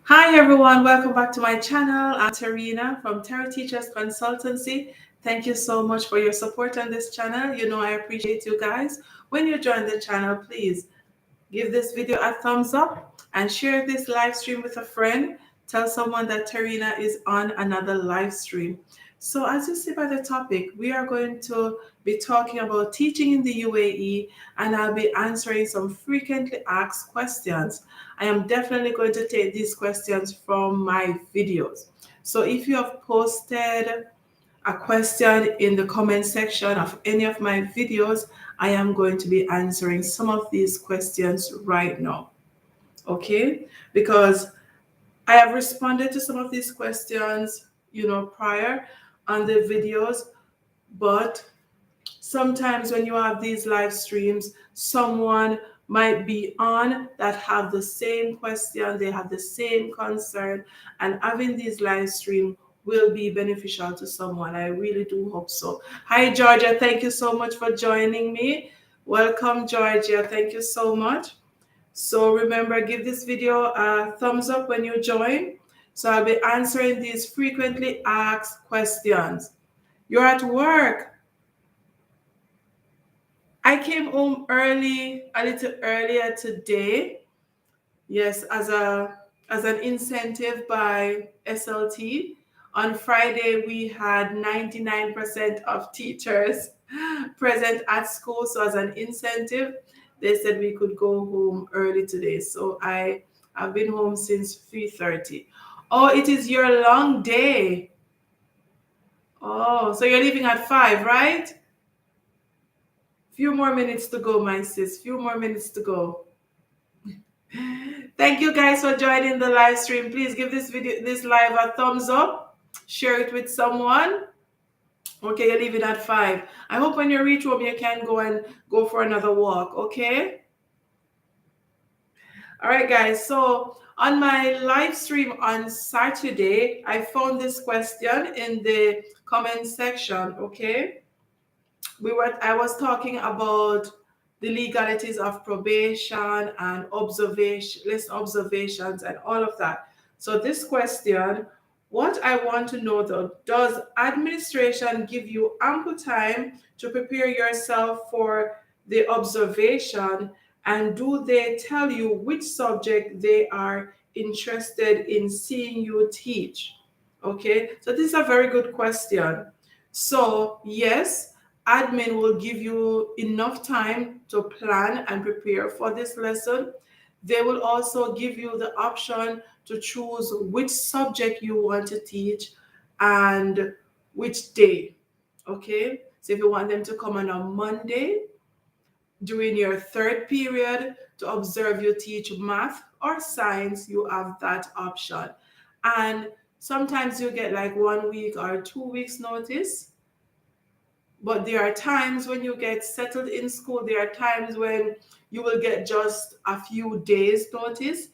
Hi everyone, welcome back to my channel. I'm Tarina from T.E.R Teachers Consultancy. Thank you so much for your support on this channel. You know I appreciate you guys. When you join the channel, please give this video a thumbs up and share this live stream with a friend. Tell someone that Tarina is on another live stream. So as you see by the topic, we are going to be talking about teaching in the UAE, and I'll be answering some frequently asked questions. I am definitely going to take these questions from my videos. So if you have posted a question in the comment section of any of my videos, I am going to be answering some of these questions right now. Okay? Because I have responded to some of these questions, prior on the videos, but sometimes when you have these live streams, someone might be on that have the same question, they have the same concern, and having these live stream will be beneficial to someone. I really do hope so. Hi Georgia, thank you so much for joining me. Welcome Georgia, thank you so much. So remember, give this video a thumbs up when you join. So I'll be answering these frequently asked questions. You're at work. I came home early, a little earlier today. Yes, as an incentive by SLT. On Friday, we had 99% of teachers present at school. So as an incentive, they said we could go home early today. So I've been home since 3:30. Oh, it is your long day. Oh, so you're leaving at 5, right? Few more minutes to go, my sis. Few more minutes to go. Thank you guys for joining the live stream. Please give this live a thumbs up. Share it with someone. Okay, you're leaving at 5. I hope when you reach home you can go for another walk. Okay. All right, guys. So on my live stream on Saturday, I found this question in the comment section. Okay. I was talking about the legalities of probation and observations and all of that. So this question, what I want to know though, does administration give you ample time to prepare yourself for the observation, and do they tell you which subject they are interested in seeing you teach? Okay, so this is a very good question. So yes, admin will give you enough time to plan and prepare for this lesson. They will also give you the option to choose which subject you want to teach and which day. Okay, so if you want them to come on a Monday during your third period to observe you teach math or science, you have that option. And sometimes you get like 1 week or 2 weeks notice. But there are times when you get settled in school, there are times when you will get just a few days notice.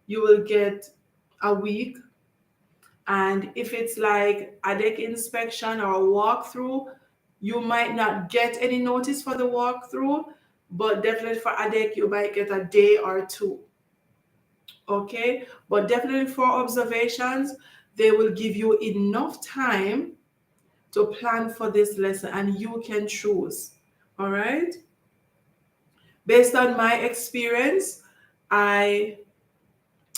You will get a week. And if it's like a deck inspection or a walkthrough, you might not get any notice for the walkthrough, but definitely for a deck, you might get a day or two. Okay, but definitely for observations, they will give you enough time to plan for this lesson, and you can choose. All right, based on my experience, i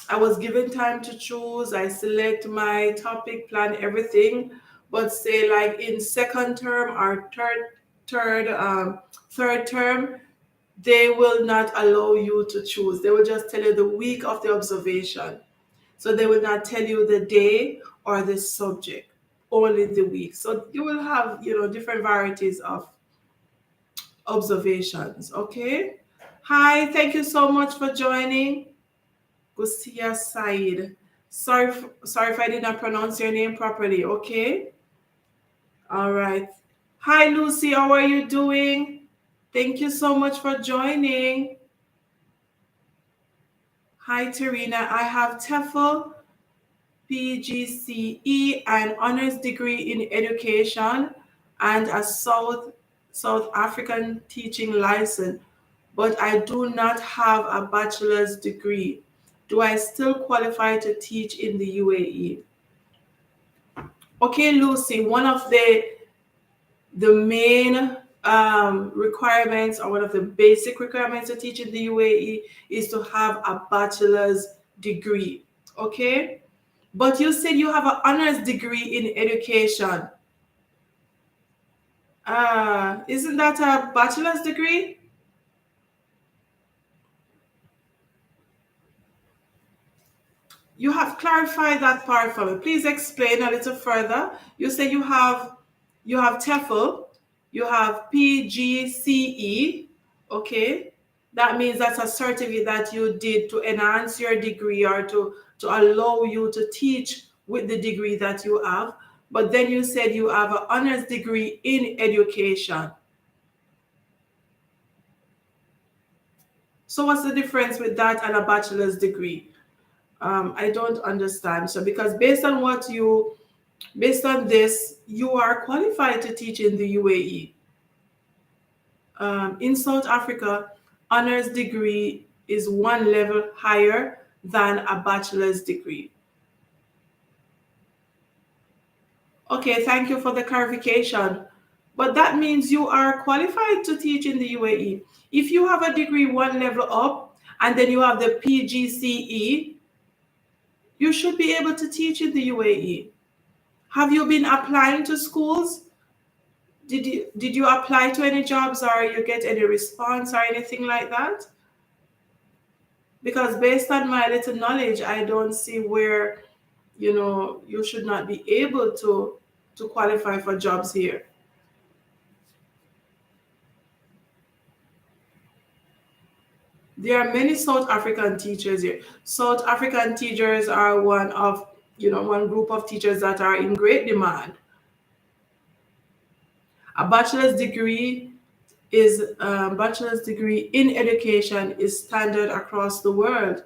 I was given time to choose. I select my topic, plan everything. But say like in second term or third term, they will not allow you to choose. They will just tell you the week of the observation. So they will not tell you the day or the subject, only the week. So you will have, different varieties of observations. Okay. Hi, thank you so much for joining. Gusia Said. Sorry if I did not pronounce your name properly. Okay. All right. Hi, Lucy. How are you doing? Thank you so much for joining. Hi, Tarina. I have TEFL, PGCE, and honors degree in education, and a South African teaching license, but I do not have a bachelor's degree. Do I still qualify to teach in the UAE? Okay, Lucy, one of the main requirements, or one of the basic requirements to teach in the UAE is to have a bachelor's degree. Okay, but you said you have an honors degree in education. Isn't that a bachelor's degree? You have clarified that part for me. Please explain a little further. You say you have TEFL, you have PGCE. Okay, that means that's a certificate that you did to enhance your degree, or to allow you to teach with the degree that you have. But then you said you have an honors degree in education. So what's the difference with that and a bachelor's degree? I don't understand. So because based on this, you are qualified to teach in the UAE. In South Africa, honors degree is one level higher than a bachelor's degree. Okay, thank you for the clarification. But that means you are qualified to teach in the UAE. If you have a degree one level up and then you have the PGCE, you should be able to teach in the UAE. Have you been applying to schools? Did you apply to any jobs, or you get any response or anything like that? Because based on my little knowledge, I don't see where you should not be able to qualify for jobs here. There are many South African teachers here. South African teachers are one group of teachers that are in great demand. A bachelor's degree in education is standard across the world.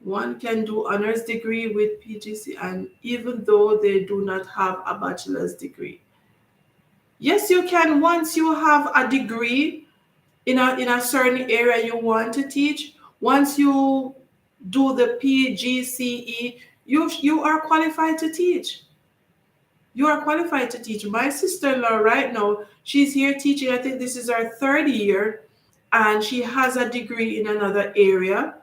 One can do honors degree with PGC, and even though they do not have a bachelor's degree. Yes, you can. Once you have a degree in a certain area you want to teach, once you do the PGCE, you are qualified to teach. You are qualified to teach. My sister-in-law right now, she's here teaching. I think this is her third year, and she has a degree in another area,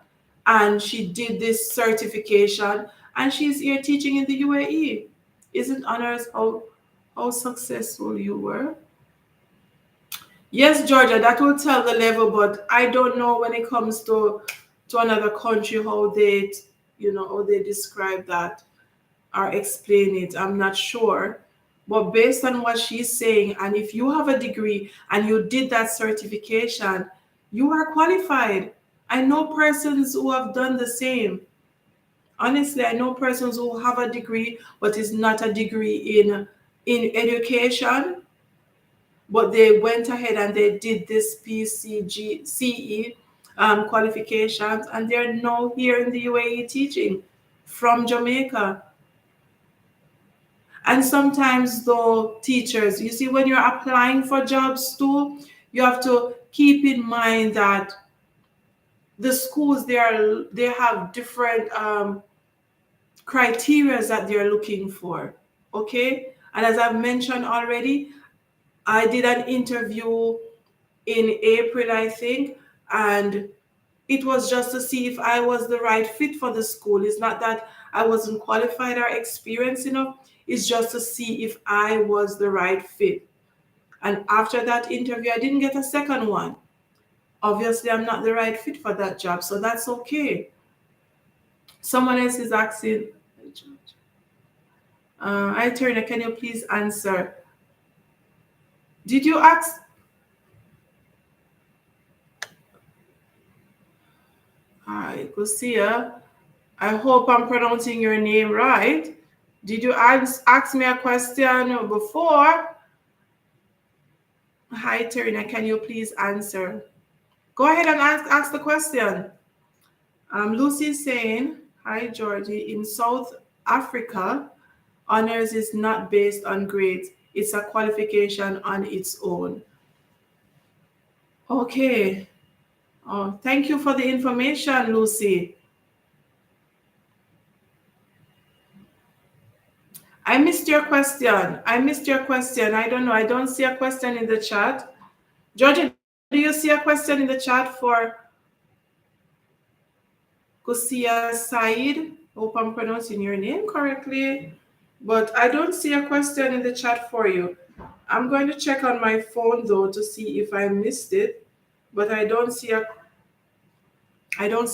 and she did this certification, and she's here teaching in the UAE. Isn't honors how successful you were? Yes, Georgia, that will tell the level, but I don't know when it comes to another country how they describe that or explain it. I'm not sure. But based on what she's saying, and if you have a degree and you did that certification, you are qualified. I know persons who have done the same. Honestly, I know persons who have a degree, but it's not a degree in education, but they went ahead and they did this PCGCE qualifications, and they're now here in the UAE teaching from Jamaica. And sometimes, though, teachers, you see, when you're applying for jobs too, you have to keep in mind that the schools they have different criteria that they're looking for. Okay, and as I've mentioned already, I did an interview in April, I think, and it was just to see if I was the right fit for the school. It's not that I wasn't qualified or experienced enough, it's just to see if I was the right fit. And after that interview, I didn't get a second one. Obviously, I'm not the right fit for that job, so that's okay. Someone else is asking, hi, Turner, can you please answer? Did you ask? Hi, Lucia. I hope I'm pronouncing your name right. Did you ask me a question before? Hi, Terina. Can you please answer? Go ahead and ask the question. Lucy is saying, hi, Georgie. In South Africa, honors is not based on grades. It's a qualification on its own. Okay. Oh, thank you for the information, Lucy. I missed your question. I missed your question. I don't know. I don't see a question in the chat. Georgia, do you see a question in the chat for Kusia Said? Hope I'm pronouncing your name correctly. But I don't see a question in the chat for you. I'm going to check on my phone though to see if I missed it. But I don't see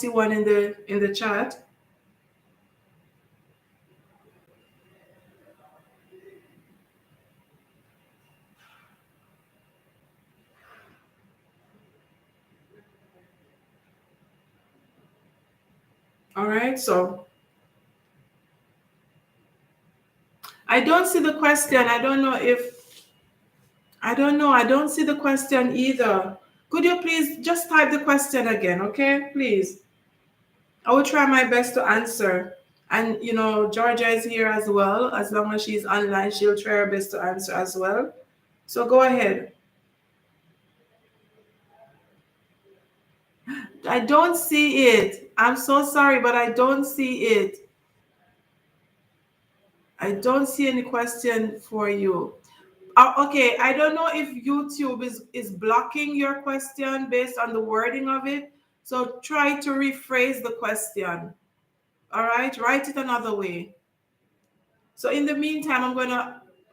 one in the chat. All right, so I don't see the question. I don't know. I don't see the question either. Could you please just type the question again, okay? Please. I will try my best to answer. And Georgia is here as well. As long as she's online, she'll try her best to answer as well. So go ahead. I don't see it. I'm so sorry, but I don't see it. I don't see any question for you. Okay, I don't know if YouTube is blocking your question based on the wording of it. So try to rephrase the question. All right, write it another way. So in the meantime,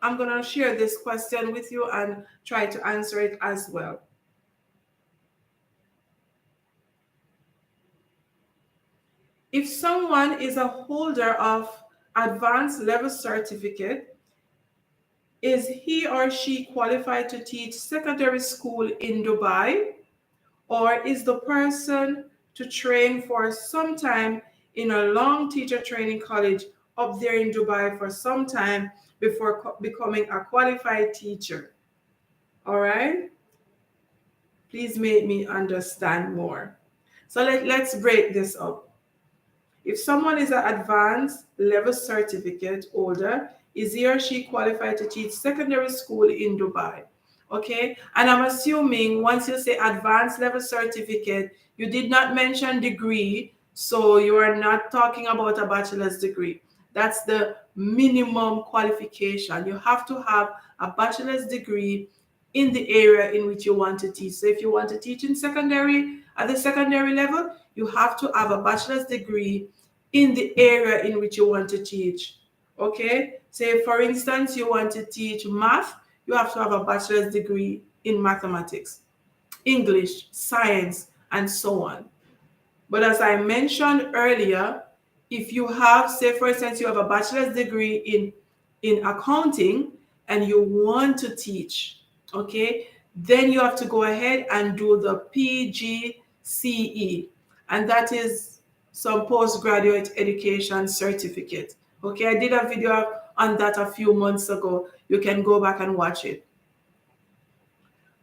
I'm gonna share this question with you and try to answer it as well. If someone is a holder of advanced level certificate, is he or she qualified to teach secondary school in Dubai? Or is the person to train for some time in a long teacher training college up there in Dubai for some time before becoming a qualified teacher? All right? Please make me understand more. So let's break this up. If someone is an advanced level certificate holder, is he or she qualified to teach secondary school in Dubai? Okay, and I'm assuming once you say advanced level certificate, you did not mention degree, so you are not talking about a bachelor's degree. That's the minimum qualification. You have to have a bachelor's degree in the area in which you want to teach. So if you want to teach in secondary, at the secondary level, you have to have a bachelor's degree in the area in which you want to teach. Okay? Say, for instance, you want to teach math, you have to have a bachelor's degree in mathematics, English, science, and so on. But as I mentioned earlier, if you have, say for instance, you have a bachelor's degree in accounting and you want to teach, okay, then you have to go ahead and do the PGCE, and that is some postgraduate education certificate. Okay, I did a video on that a few months ago. You can go back and watch it.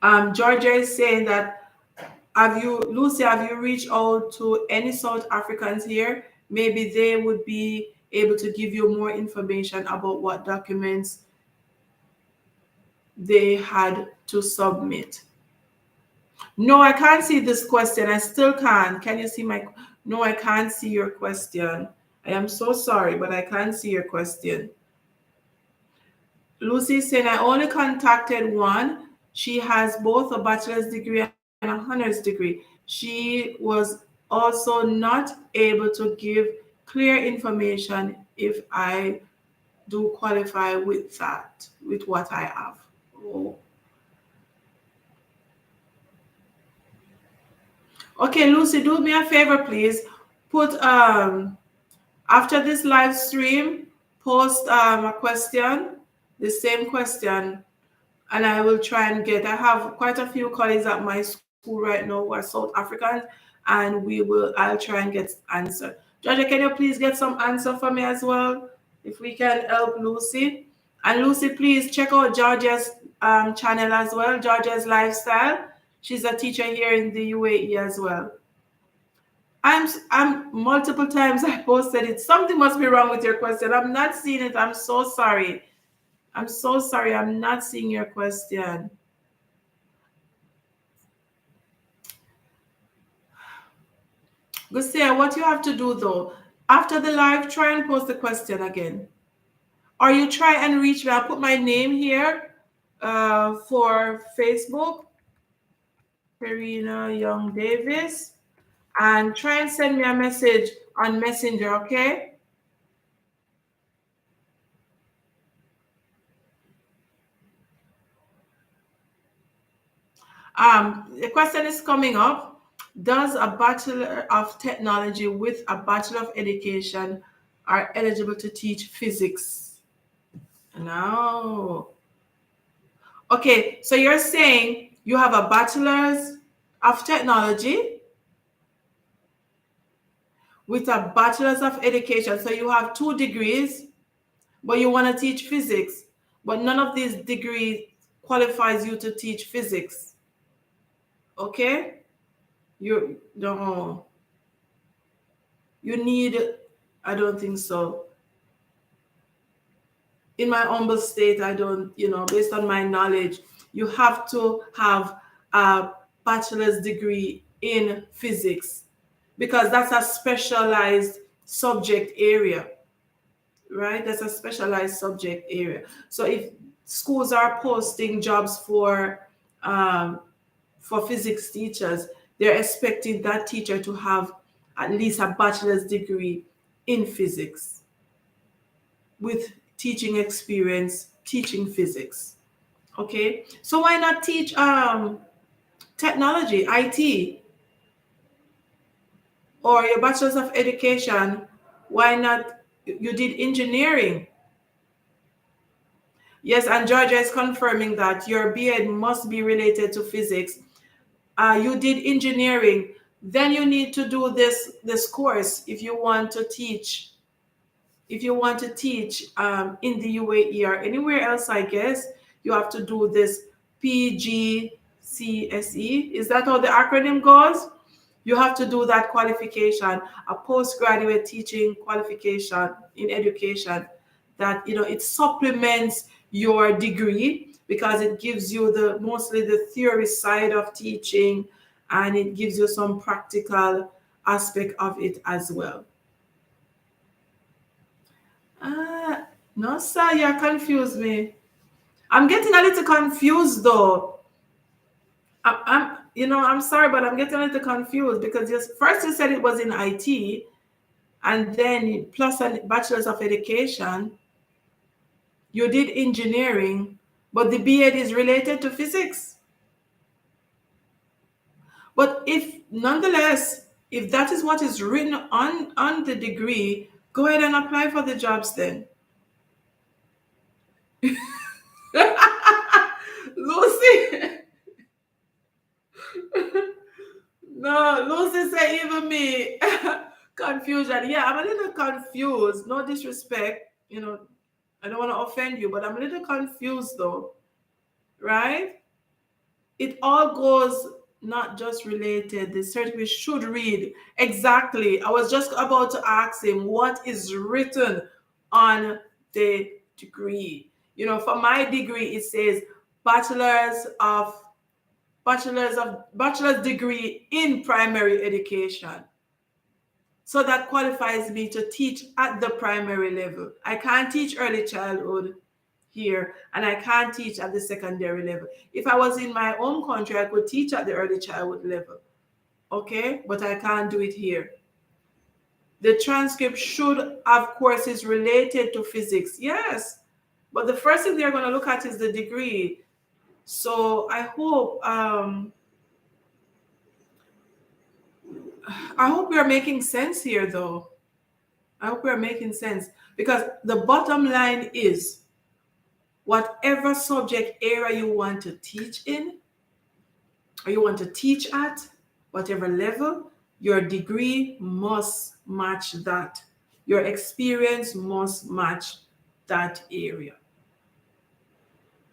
Georgia is saying that Lucy, have you reached out to any South Africans here? Maybe they would be able to give you more information about what documents they had to submit. No, I can't see this question. I still can't. Can you see my? No, I can't see your question. I am so sorry, but I can't see your question. Lucy is saying I only contacted one. She has both a bachelor's degree and a honors degree. She was also not able to give clear information if I do qualify with that, with what I have. Oh. Okay, Lucy, do me a favor, please. Put after this live stream, post a question, the same question, and I will try and get. I have quite a few colleagues at my school right now who are South Africans, and I'll try and get answer. Georgia, can you please get some answer for me as well, if we can help Lucy? And Lucy, please check out Georgia's channel as well, Georgia's Lifestyle. She's a teacher here in the UAE as well. I'm multiple times I posted it. Something must be wrong with your question. I'm not seeing it. I'm so sorry. I'm so sorry. I'm not seeing your question. Gusia, what you have to do though, after the live, try and post the question again. Or you try and reach me. I'll put my name here for Facebook, Karina Young Davis, and try and send me a message on Messenger, okay? The question is coming up. Does a Bachelor of Technology with a Bachelor of Education are eligible to teach physics? No. Okay, so you're saying you have a Bachelor's of Technology with a Bachelor's of Education. So you have two degrees, but you want to teach physics. But none of these degrees qualifies you to teach physics. Okay? You no. You need, I don't think so. In my humble state, I don't, based on my knowledge, you have to have a bachelor's degree in physics because that's a specialized subject area, right? That's a specialized subject area. So if schools are posting jobs um, for physics teachers, they're expecting that teacher to have at least a bachelor's degree in physics with teaching experience teaching physics. Okay, so why not teach technology, IT, or your bachelor's of education? Why not? You did engineering. Yes, and Georgia is confirming that your BEd must be related to physics. You did engineering, then you need to do this course if you want to teach. If you want to teach in the UAE or anywhere else, I guess you have to do this PGCSE. Is that how the acronym goes? You have to do that qualification, a postgraduate teaching qualification in education that it supplements your degree because it gives you the mostly the theory side of teaching and it gives you some practical aspect of it as well. No, sir, you confused me. I'm getting a little confused though. I'm sorry, but I'm getting a little confused because first you said it was in IT, and then plus a bachelor's of education. You did engineering, but the BEd is related to physics. But if nonetheless, if that is what is written on the degree, go ahead and apply for the jobs then. Lucy. No, Lucy say even me. Confusion. Yeah, I'm a little confused. No disrespect. I don't want to offend you, but I'm a little confused though, right? It all goes not just related. The certificate should read exactly. I was just about to ask him what is written on the degree. For my degree, it says bachelor's degree in primary education. So that qualifies me to teach at the primary level. I can't teach early childhood here, and I can't teach at the secondary level. If I was in my own country, I could teach at the early childhood level. Okay, but I can't do it here. The transcript should have courses related to physics. Yes, but the first thing they're going to look at is the degree. So I hope we are making sense here, though. I hope we are making sense because the bottom line is whatever subject area you want to teach in or you want to teach at, whatever level, your degree must match that. Your experience must match that area.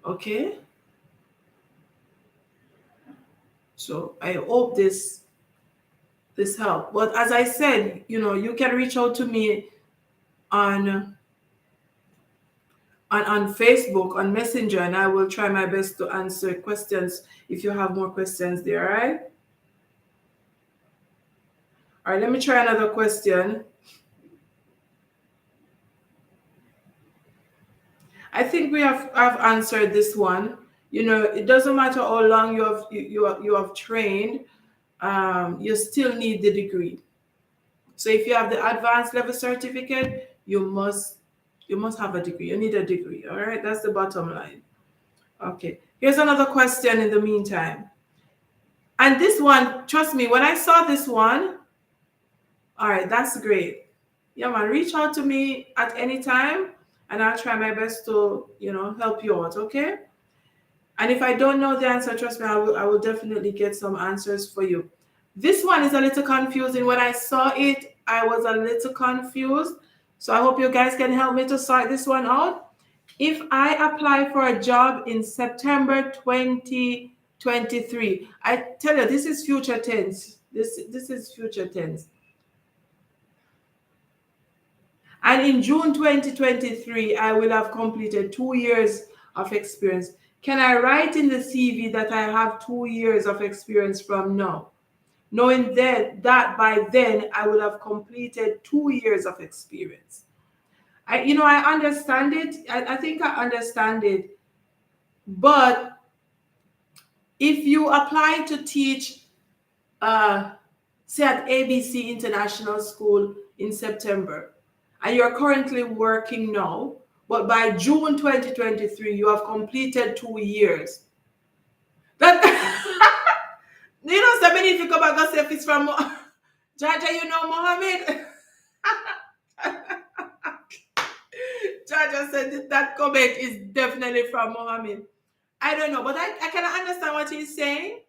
Okay? So I hope this helped. But as I said, you can reach out to me on on Facebook, on Messenger, and I will try my best to answer questions if you have more questions there, all right? All right, let me try another question. I think I've answered this one. It doesn't matter how long you have trained, you still need the degree. So if you have the advanced level certificate, you must have a degree. You need a degree. All right, that's the bottom line. Okay. Here's another question in the meantime. And this one, trust me, when I saw this one, all right, that's great. Yeah, man, reach out to me at any time and I'll try my best to, help you out, okay? And if I don't know the answer, trust me, I will definitely get some answers for you. This one is a little confusing. When I saw it, I was a little confused. So I hope you guys can help me to sort this one out. If I apply for a job in September 2023, I tell you, this is future tense. This is future tense. And in June 2023, I will have completed 2 years of experience. Can I write in the CV that I have 2 years of experience from now? Knowing that by then I will have completed 2 years of experience. I understand it. I think I understand it. But if you apply to teach, uh, say at ABC International School in September, and you're currently working now, but by June 2023, you have completed 2 years. That so many if you come back and say if it's from Jaja, Mohammed. Jaja said that comment is definitely from Mohammed. I don't know, but I can understand what he's saying,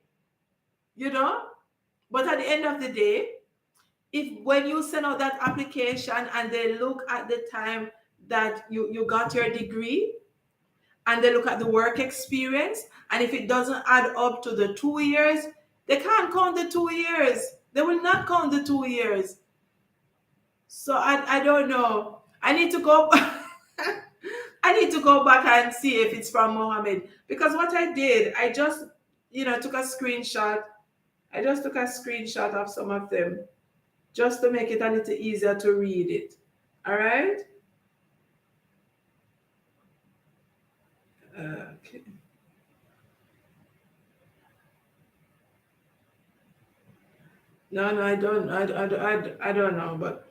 you know. But at the end of the day, if when you send out that application and they look at the time that you got your degree and they look at the work experience, and if it doesn't add up to the 2 years, they can't count the 2 years. They will not count the 2 years. So I don't know. I need to go I need to go back and see if it's from Mohammed. Because what I did, I just took a screenshot. I just took a screenshot of some of them just to make it a little easier to read it. All right? Okay. No, I don't. I don't know. But,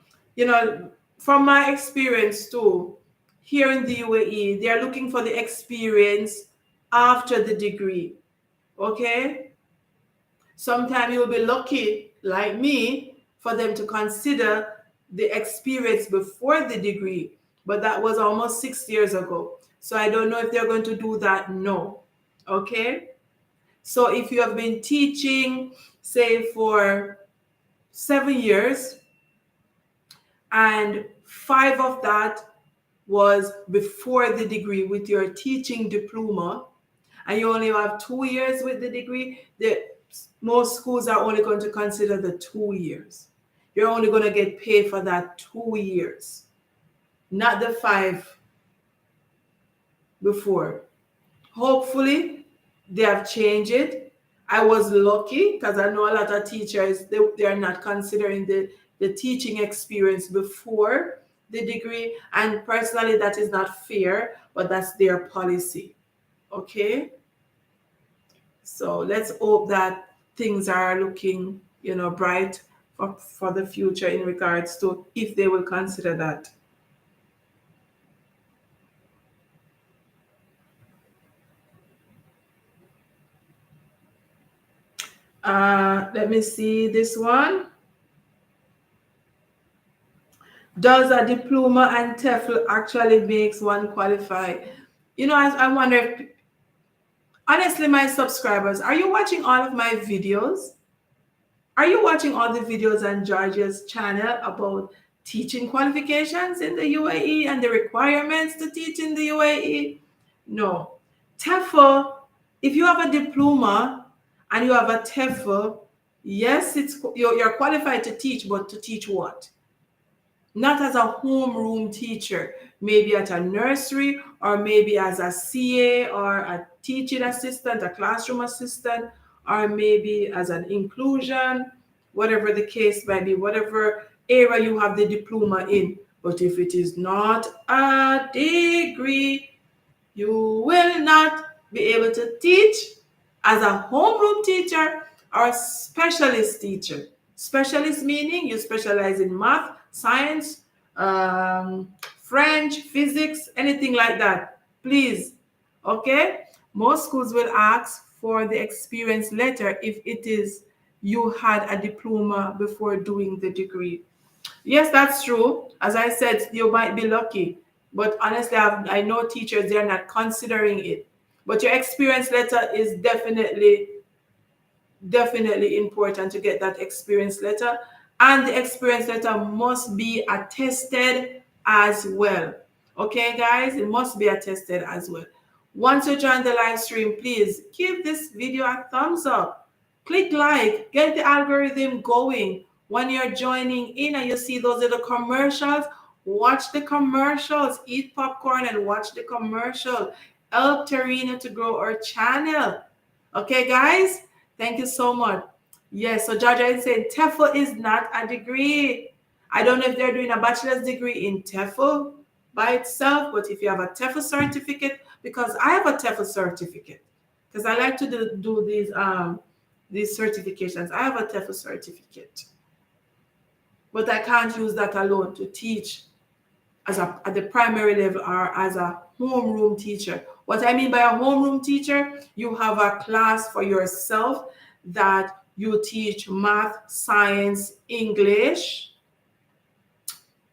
from my experience too, here in the UAE, they are looking for the experience after the degree. Okay? Sometimes you'll be lucky, like me, for them to consider the experience before the degree. But that was almost 6 years ago. So I don't know if they're going to do that. No. Okay? So if you have been teaching, say, for 7 years, and 5 of that was before the degree with your teaching diploma, and you only have 2 years with the degree, most schools are only going to consider the 2 years. You're only going to get paid for that 2 years, not the 5 before. Hopefully, they have changed it. I was lucky because I know a lot of teachers, they are not considering the teaching experience before the degree. And personally, that is not fair, but that's their policy. Okay? So let's hope that things are looking, bright for the future in regards to if they will consider that. Let me see this one. Does a diploma and TEFL actually makes one qualify? I wonder if, honestly, my subscribers, are you watching all of my videos? Are you watching all the videos on Georgia's channel about teaching qualifications in the UAE and the requirements to teach in the UAE? No. TEFL, if you have a diploma and you have a TEFL, yes, you're qualified to teach, but to teach what? Not as a homeroom teacher, maybe at a nursery or maybe as a CA or a teaching assistant, a classroom assistant, or maybe as an inclusion, whatever the case might be, whatever area you have the diploma in. But if it is not a degree, You will not be able to teach as a homeroom teacher or specialist teacher. Specialist meaning you specialize in math, science, French, physics, anything like that. Please, okay? Most schools will ask for the experience letter if it is you had a diploma before doing the degree. Yes, that's true. As I said, you might be lucky, but honestly, I know teachers, they're not considering it. But your experience letter is definitely important to get that experience letter. And the experience letter must be attested as well. Okay, guys, it must be attested as well. Once you join the live stream, please give this video a thumbs up. Click like, get the algorithm going. When you're joining in and you see those little commercials, watch the commercials, eat popcorn and watch the commercial. Help Terina to grow our channel. Okay, guys? Thank you so much. Yes, so Georgia is saying TEFL is not a degree. I don't know if they're doing a bachelor's degree in TEFL by itself, but if you have a TEFL certificate, because I have a TEFL certificate, because I like to do these certifications. I have a TEFL certificate, but I can't use that alone to teach at the primary level or as a homeroom teacher. What I mean by a homeroom teacher, you have a class for yourself that you teach math, science, English,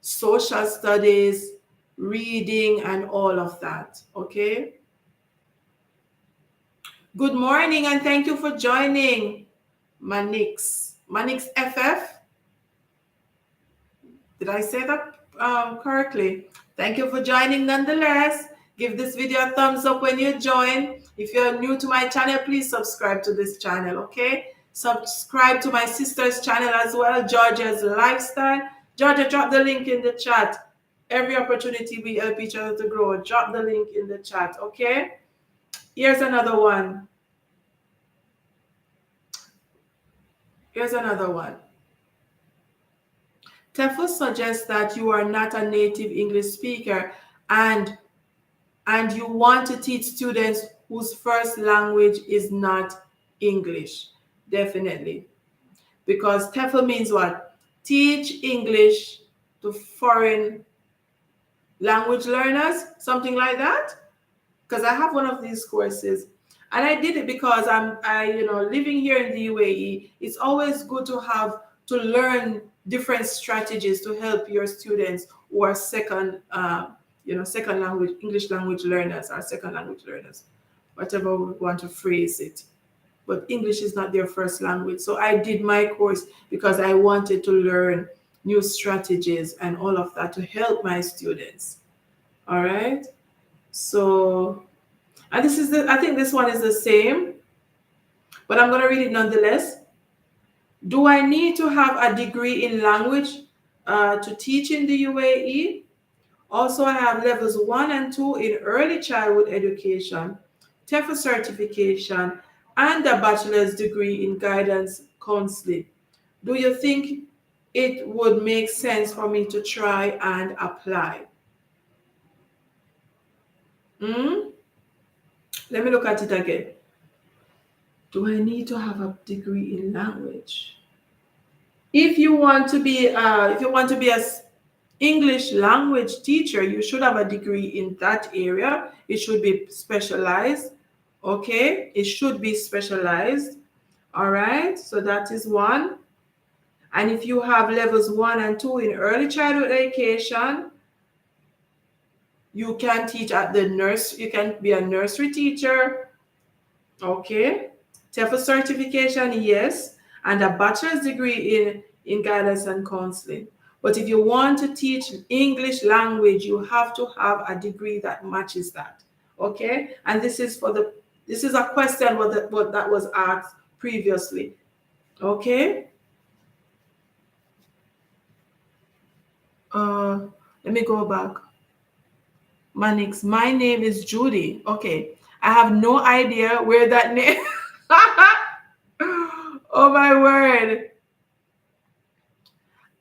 social studies, reading, and all of that. Okay. Good morning and thank you for joining Manix. Manix FF. Did I say that correctly? Thank you for joining nonetheless. Give this video a thumbs up when you join. If you're new to my channel, please subscribe to this channel, okay? Subscribe to my sister's channel as well, Georgia's Lifestyle. Georgia, drop the link in the chat. Every opportunity we help each other to grow. Drop the link in the chat, okay? Here's another one. Here's another one. TEFL suggests that you are not a native English speaker and you want to teach students whose first language is not English. Definitely. Because TEFL means what? Teach English to foreign language learners, something like that. Because I have one of these courses and I did it because living here in the UAE, it's always good to learn different strategies to help your students who are second language, English language learners or second language learners, whatever we want to phrase it. But English is not their first language. So I did my course because I wanted to learn new strategies and all of that to help my students. All right. So, and I think this one is the same, but I'm going to read it nonetheless. Do I need to have a degree in language to teach in the UAE? Also, I have levels 1 and 2 in early childhood education, TEFL certification, and a bachelor's degree in guidance counseling. Do you think it would make sense for me to try and apply? Let me look at it again. Do I need to have a degree in language? If you want to be a English language teacher, you should have a degree in that area. It should be specialized. Okay, it should be specialized. All right, so that is one. And if you have levels 1 and 2 in early childhood education, you can teach at the nurse. You can be a nursery teacher. Okay, TEFL certification, yes, and a bachelor's degree in guidance and counseling. But if you want to teach English language, you have to have a degree that matches that. Okay, and this is a question what that was asked previously. Okay. Let me go back. Manix, my name is Judy. Okay, I have no idea where that name. Oh my word.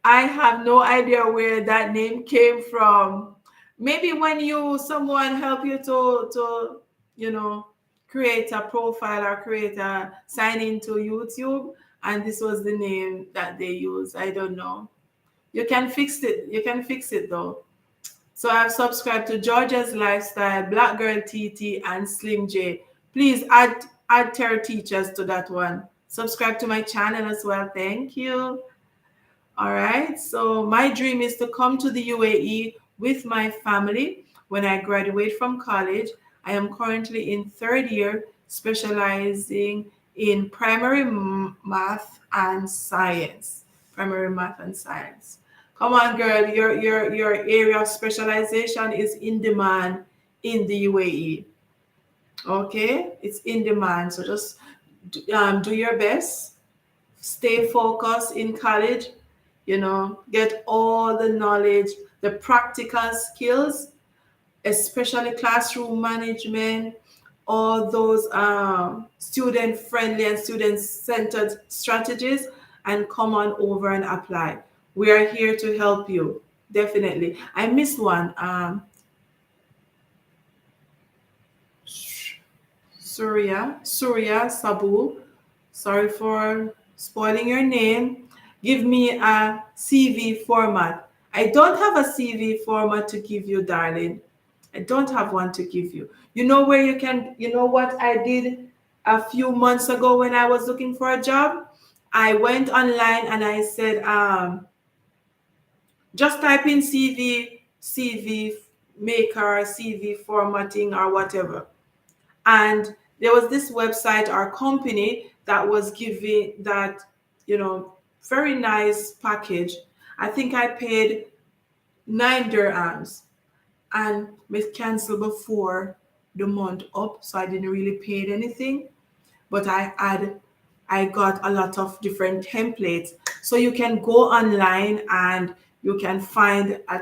I have no idea where that name came from. maybe when someone help you to you know create a profile or create a sign into YouTube, and this was the name that they use. I don't know. You can fix it. You can fix it though. So I've subscribed to Georgia's Lifestyle, Black Girl TT, and Slim J. Please add T.E.R teachers to that one. Subscribe to my channel as well. Thank you. All right. So my dream is to come to the UAE with my family when I graduate from college. I am currently in third year, specializing in primary math and science. Primary math and science. Come on, girl. Your area of specialization is in demand in the UAE. Okay, it's in demand. So just do your best, stay focused in college, get all the knowledge, the practical skills, especially classroom management, all those student friendly and student centered strategies, and come on over and apply. We are here to help you. Definitely. I missed one. Surya Sabu. Sorry for spoiling your name. Give me a CV format. I don't have a CV format to give you, darling. I don't have one to give you. You know where you can, you know what I did a few months ago when I was looking for a job? I went online and I said, just type in CV maker, CV formatting, or whatever. And there was this website or company that was giving that, very nice package. I think I paid 9 dirhams, and we canceled before the month up, so I didn't really pay anything. But I got a lot of different templates. So you can go online and you can find a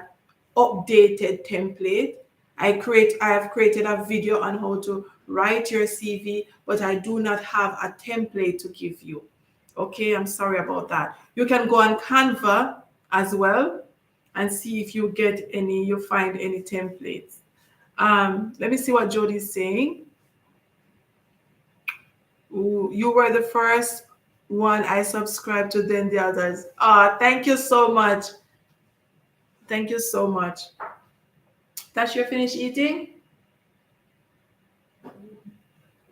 updated template. I have created a video on how to write your CV, but I do not have a template to give you. Okay, I'm sorry about that. You can go on Canva as well and see if you find any templates. Let me see what Jody's saying. Ooh, you were the first one I subscribed to, then the others. Thank you so much. Thank you so much. That you finished eating?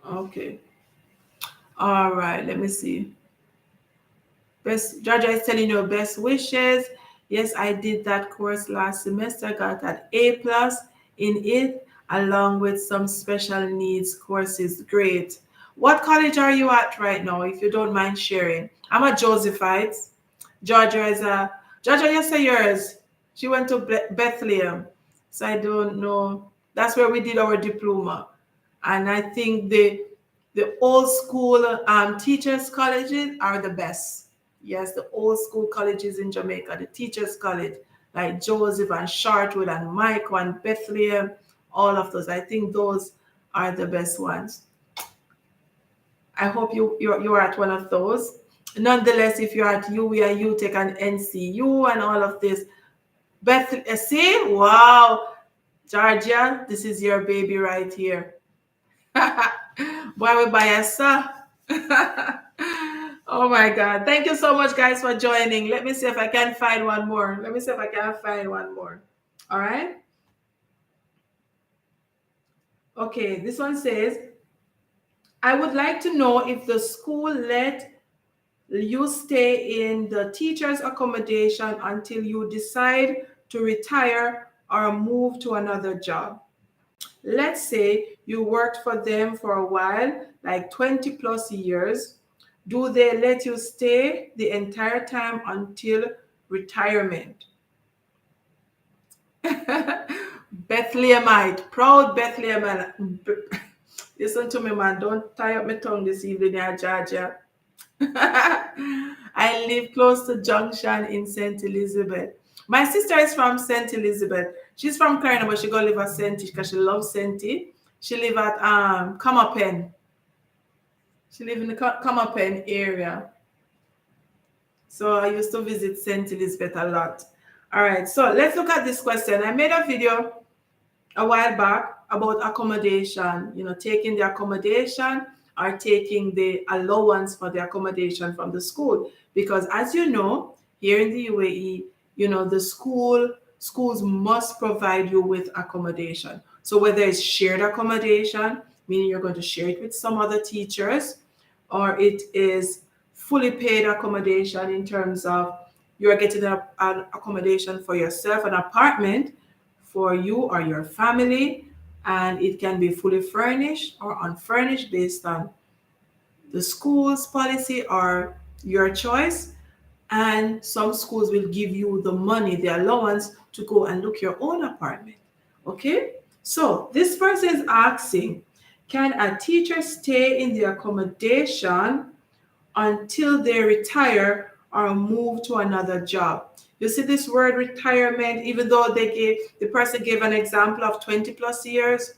Okay. All right. Let me see. Best Georgia is telling you best wishes. Yes, I did that course last semester. Got an A+ in it, along with some special needs courses. Great. What college are you at right now, if you don't mind sharing? I'm at Josephite. Georgia is a Georgia. You say yours. She went to Bethlehem, so I don't know. That's where we did our diploma, and I think the old school teachers colleges are the best. Yes, the old school colleges in Jamaica, the teachers college like Joseph and Shartwood and Michael and Bethlehem, all of those. I think those are the best ones. I hope you're at one of those. Nonetheless, if you're at UWE and UTech and NCU and all of this, see, wow, Georgia, this is your baby right here. Boy, we buy a sir. Oh my God. Thank you so much, guys, for joining. Let me see if I can find one more. Let me see if I can find one more. All right. Okay. This one says, I would like to know if the school let you stay in the teacher's accommodation until you decide to retire or move to another job. Let's say you worked for them for a while, like 20 plus years. Do they let you stay the entire time until retirement? Bethlehemite, proud Bethlehemite. Listen to me, man. Don't tie up my tongue this evening, Georgia. I live close to Junction in St. Elizabeth. My sister is from St. Elizabeth. She's from Carina, but she go live at St. because she loves St. She live at Comapen. She live in the Comapen area. So I used to visit St. Elizabeth a lot. All right, so let's look at this question. I made a video a while back about accommodation, taking the accommodation or taking the allowance for the accommodation from the school. Because as you know, here in the UAE, the schools must provide you with accommodation. So whether it's shared accommodation, meaning you're going to share it with some other teachers, or it is fully paid accommodation in terms of you're getting an accommodation for yourself, an apartment for you or your family, and it can be fully furnished or unfurnished based on the school's policy or your choice. And some schools will give you the money, the allowance to go and look your own apartment. Okay? So this person is asking, can a teacher stay in the accommodation until they retire or move to another job? You see this word retirement, even though the person gave an example of 20 plus years,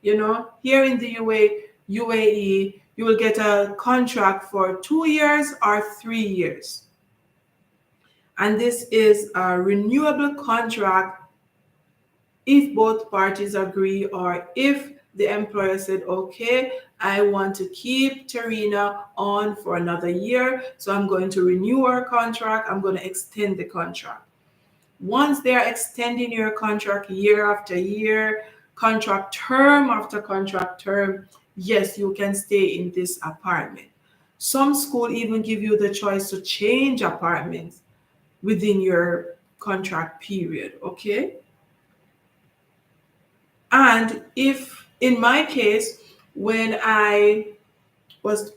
here in the UAE, you will get a contract for 2 years or 3 years. And this is a renewable contract if both parties agree, or if the employer said, okay, I want to keep Tarina on for another year, so I'm going to renew our contract, I'm going to extend the contract. Once they're extending your contract year after year, contract term after contract term, yes, you can stay in this apartment. Some school even give you the choice to change apartments within your contract period, okay? And if in my case, when I was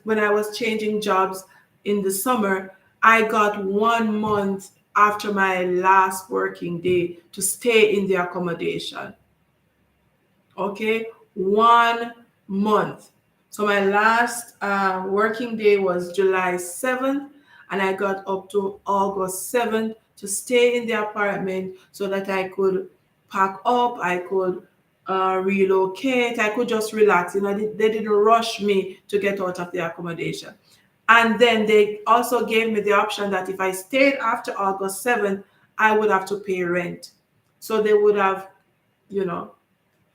changing jobs in the summer, I got 1 month after my last working day to stay in the accommodation. Okay, 1 month. So my last working day was July 7th, and I got up to August 7th to stay in the apartment so that I could pack up, I could relocate, I could just relax. They didn't rush me to get out of the accommodation. And then they also gave me the option that if I stayed after August 7th, I would have to pay rent. So they would have, you know,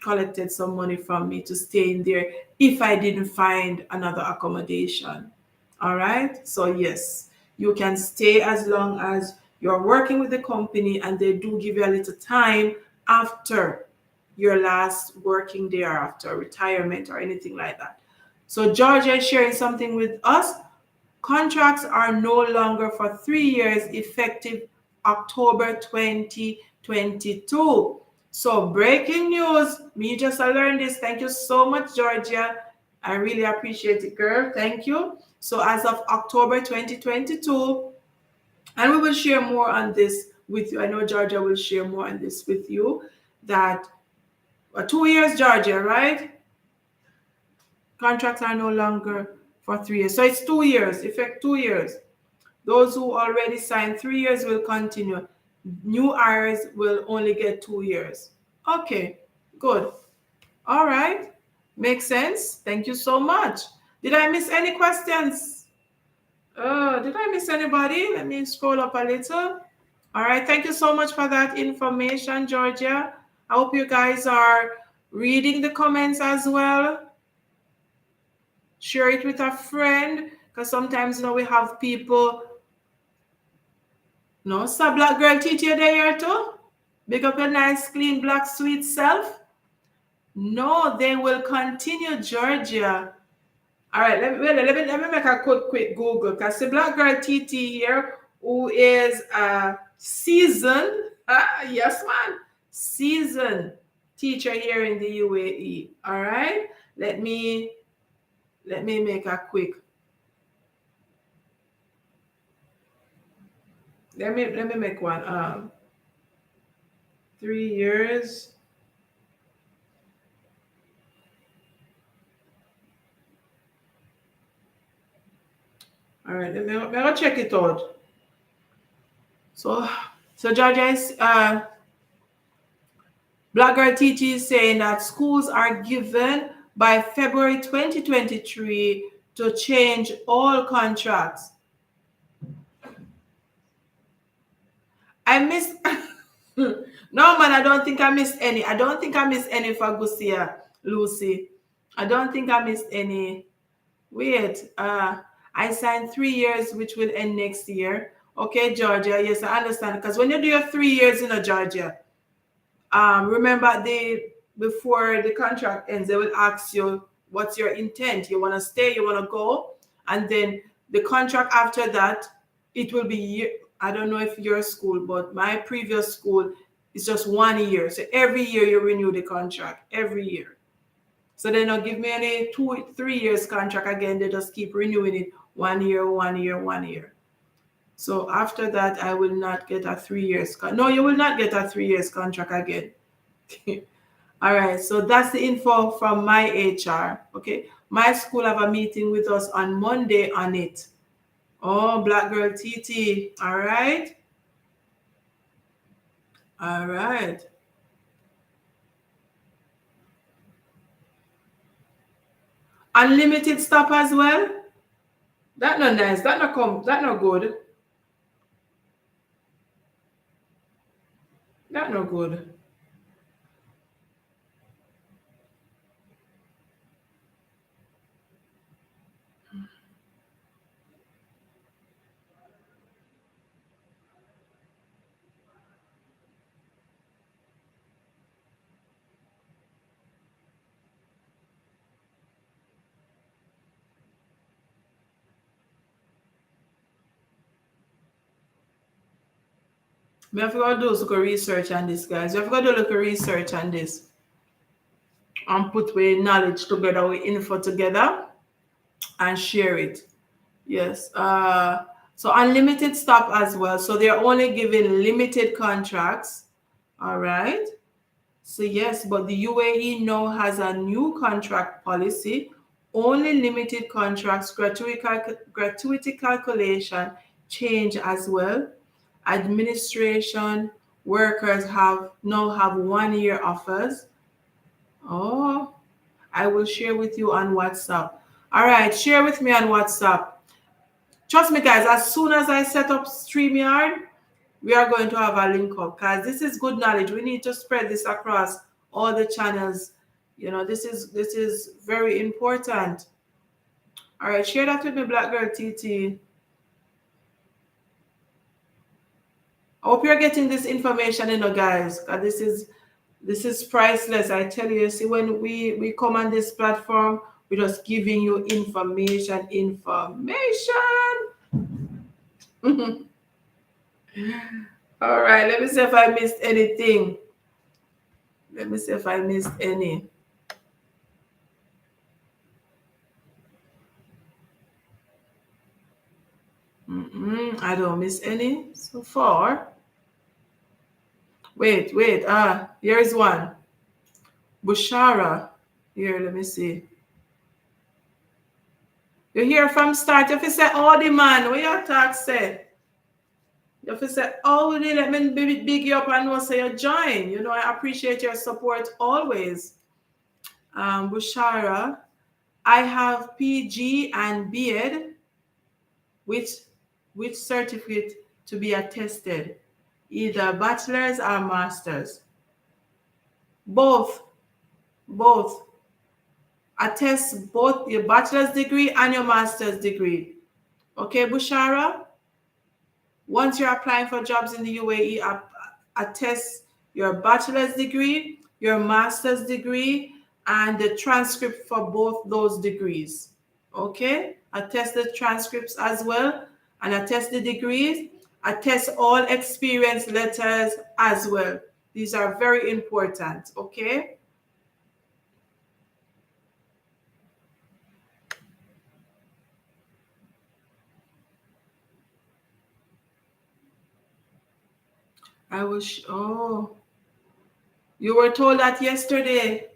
collected some money from me to stay in there if I didn't find another accommodation. All right. So, yes, you can stay as long as you're working with the company, and they do give you a little time after your last working day or after retirement or anything like that. So, Georgia is sharing something with us. Contracts are no longer for 3 years effective October 2022. So breaking news, me just learned this. Thank you so much, Georgia. I really appreciate it, girl. Thank you. So as of October 2022, and we will share more on this with you. I know Georgia will share more on this with you. That 2 years, Georgia, right? Contracts are no longer for 3 years. So it's 2 years, effect 2 years. Those who already signed 3 years will continue. New hires will only get 2 years. Okay, good. All right. Makes sense. Thank you so much. Did I miss any questions? Did I miss anybody? Let me scroll up a little. All right. Thank you so much for that information, Georgia. I hope you guys are reading the comments as well. Share it with a friend, because sometimes we have people. No, so black girl teach you there too. Big up your nice, clean, black, sweet self. No, they will continue, Georgia. All right, let me make a quick Google, because the black girl TT here, who is a seasoned, yes, man, seasoned teacher here in the UAE. All right, let me make a quick. Let me make one. 3 years. All right, let me check it out. So Georgia is Black Girl TT is saying that schools are given by February 2023 to change all contracts. I missed No, man, I don't think I missed any. I don't think I missed any for Gusia, Lucy. I don't think I missed any. Wait, I signed 3 years, which will end next year. Okay, Georgia. Yes, I understand. Because when you do your 3 years in a Georgia, remember before the contract ends, they will ask you what's your intent. You want to stay, you want to go, and then the contract after that, it will be. I don't know if your school, but my previous school is just 1 year. So every year you renew the contract every year. So they don't give me any 2 3 years contract again. They just keep renewing it 1 year, 1 year, 1 year. So after that, I will not get a 3 years. No, you will not get a 3 years contract again. All right. So that's the info from my HR. Okay. My school have a meeting with us on Monday on it. Oh, Black Girl TT. All right. All right. Unlimited stop as well. That not nice. That not come. That not good. That not good. We have to go do some research on this, guys. We have to go do a little research on this and put with knowledge together, with info together, and share it. Yes. So unlimited stop as well. So they're only giving limited contracts. All right. So yes, but the UAE now has a new contract policy. Only limited contracts, gratuity calculation change as well. Administration workers have 1 year offers. Oh, I will share with you on WhatsApp. All right, share with me on WhatsApp. Trust me, guys, as soon as I set up StreamYard, we are going to have a link up because this is good knowledge. We need to spread this across all the channels. This is very important. All right, share that with me, Black Girl TT. I hope you're getting this information, guys, because this is priceless. I tell you, see, when we come on this platform, we're just giving you information. All right, let me see if I missed anything. Let me see if I missed any. I don't miss any so far. Wait. Here's one. Bushara. Here, let me see. You hear from start. You have to say, oh, the man. What your talk say? You have to say, oh, let me big you up and know say you join. I appreciate your support always. Bushara. I have PG and BEd, which certificate to be attested, either bachelor's or master's. Both. Both. Attest both your bachelor's degree and your master's degree. Okay, Bushara? Once you're applying for jobs in the UAE, attest your bachelor's degree, your master's degree, and the transcript for both those degrees. Okay? Attest the transcripts as well, and attest the degrees. Attest all experience letters as well. These are very important. Okay? I was, oh, you were told that yesterday.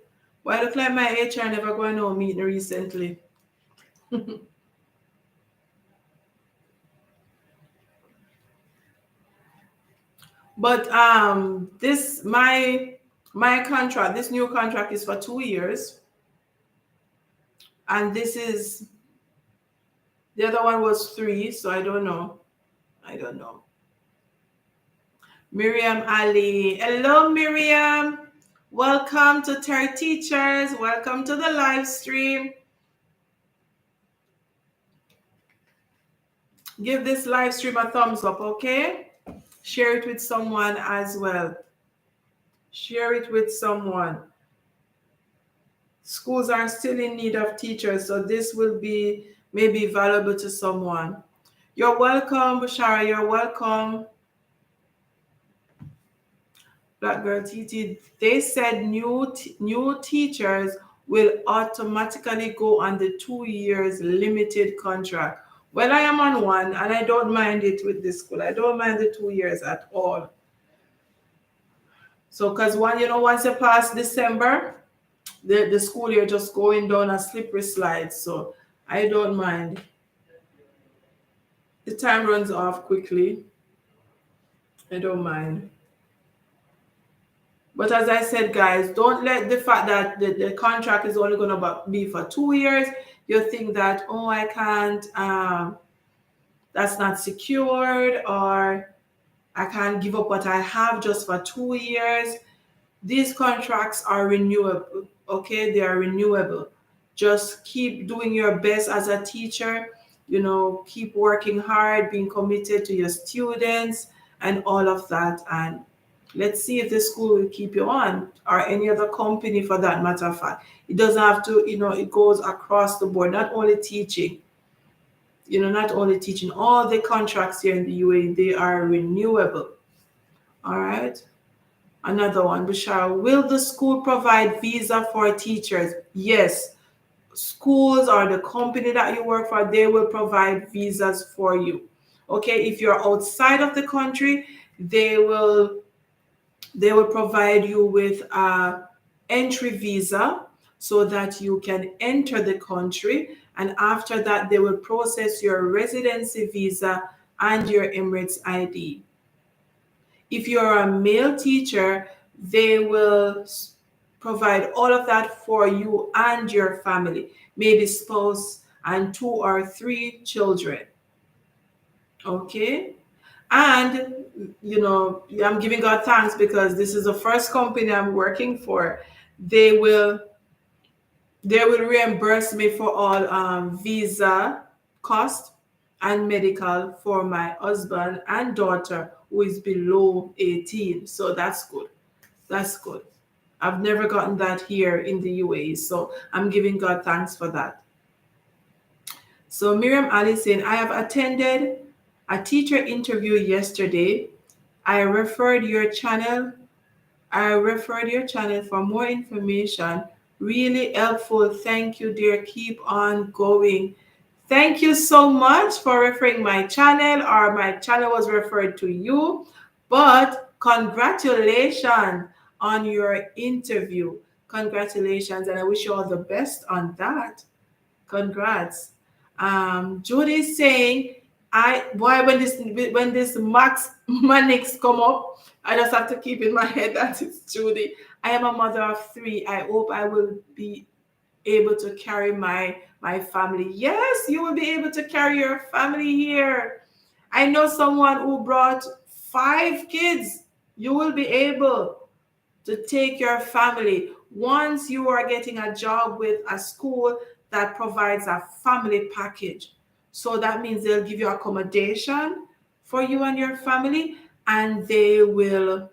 Why look like my HR never going on meeting recently? But this my contract, this new contract is for 2 years, and this is the other one was 3, so I don't know. Miriam Ali. Hello, Miriam. Welcome to T.E.R Teachers. Welcome to the live stream. Give this live stream a thumbs up, okay? Share it with someone as well. Share it with someone. Schools are still in need of teachers, so this will be maybe valuable to someone. You're welcome, Bashara. You're welcome. Black Girl TT. They said new teachers will automatically go on the 2 years limited contract. Well, I am on one, and I don't mind it with this school. I don't mind the 2 years at all. So, because once you pass December, the school year just going down a slippery slide. So, I don't mind. The time runs off quickly. I don't mind. But as I said, guys, don't let the fact that the contract is only going to be for 2 years, you think that, oh, I can't, that's not secured, or I can't give up what I have just for 2 years. These contracts are renewable, okay? They are renewable. Just keep doing your best as a teacher, keep working hard, being committed to your students and all of that. And let's see if the school will keep you on, or any other company for that matter of fact. It doesn't have to, it goes across the board, not only teaching. Not only teaching. All the contracts here in the UAE, they are renewable. All right. Another one, Bashar. Will the school provide visa for teachers? Yes. Schools or the company that you work for, they will provide visas for you. Okay. If you're outside of the country, they will provide you with a entry visa so that you can enter the country, and after that they will process your residency visa and your Emirates ID. If you're a male teacher, they will provide all of that for you and your family, maybe spouse and 2 or 3 children. Okay. And I'm giving God thanks because this is the first company I'm working for. They will reimburse me for all visa cost and medical for my husband and daughter who is below 18. So that's good. That's good. I've never gotten that here in the UAE. So I'm giving God thanks for that. So Miriam Ali saying, I have attended a teacher interview yesterday. I referred your channel for more information. Really helpful. Thank you, dear. Keep on going. Thank you so much for referring my channel, or my channel was referred to you. But congratulations on your interview. Congratulations, and I wish you all the best on that. Congrats. Judy is saying, when this Max Mannix come up, I just have to keep in my head that it's Judy. I am a mother of 3. I hope I will be able to carry my family. Yes, you will be able to carry your family here. I know someone who brought 5 kids. You will be able to take your family once you are getting a job with a school that provides a family package. So that means they'll give you accommodation for you and your family, and they will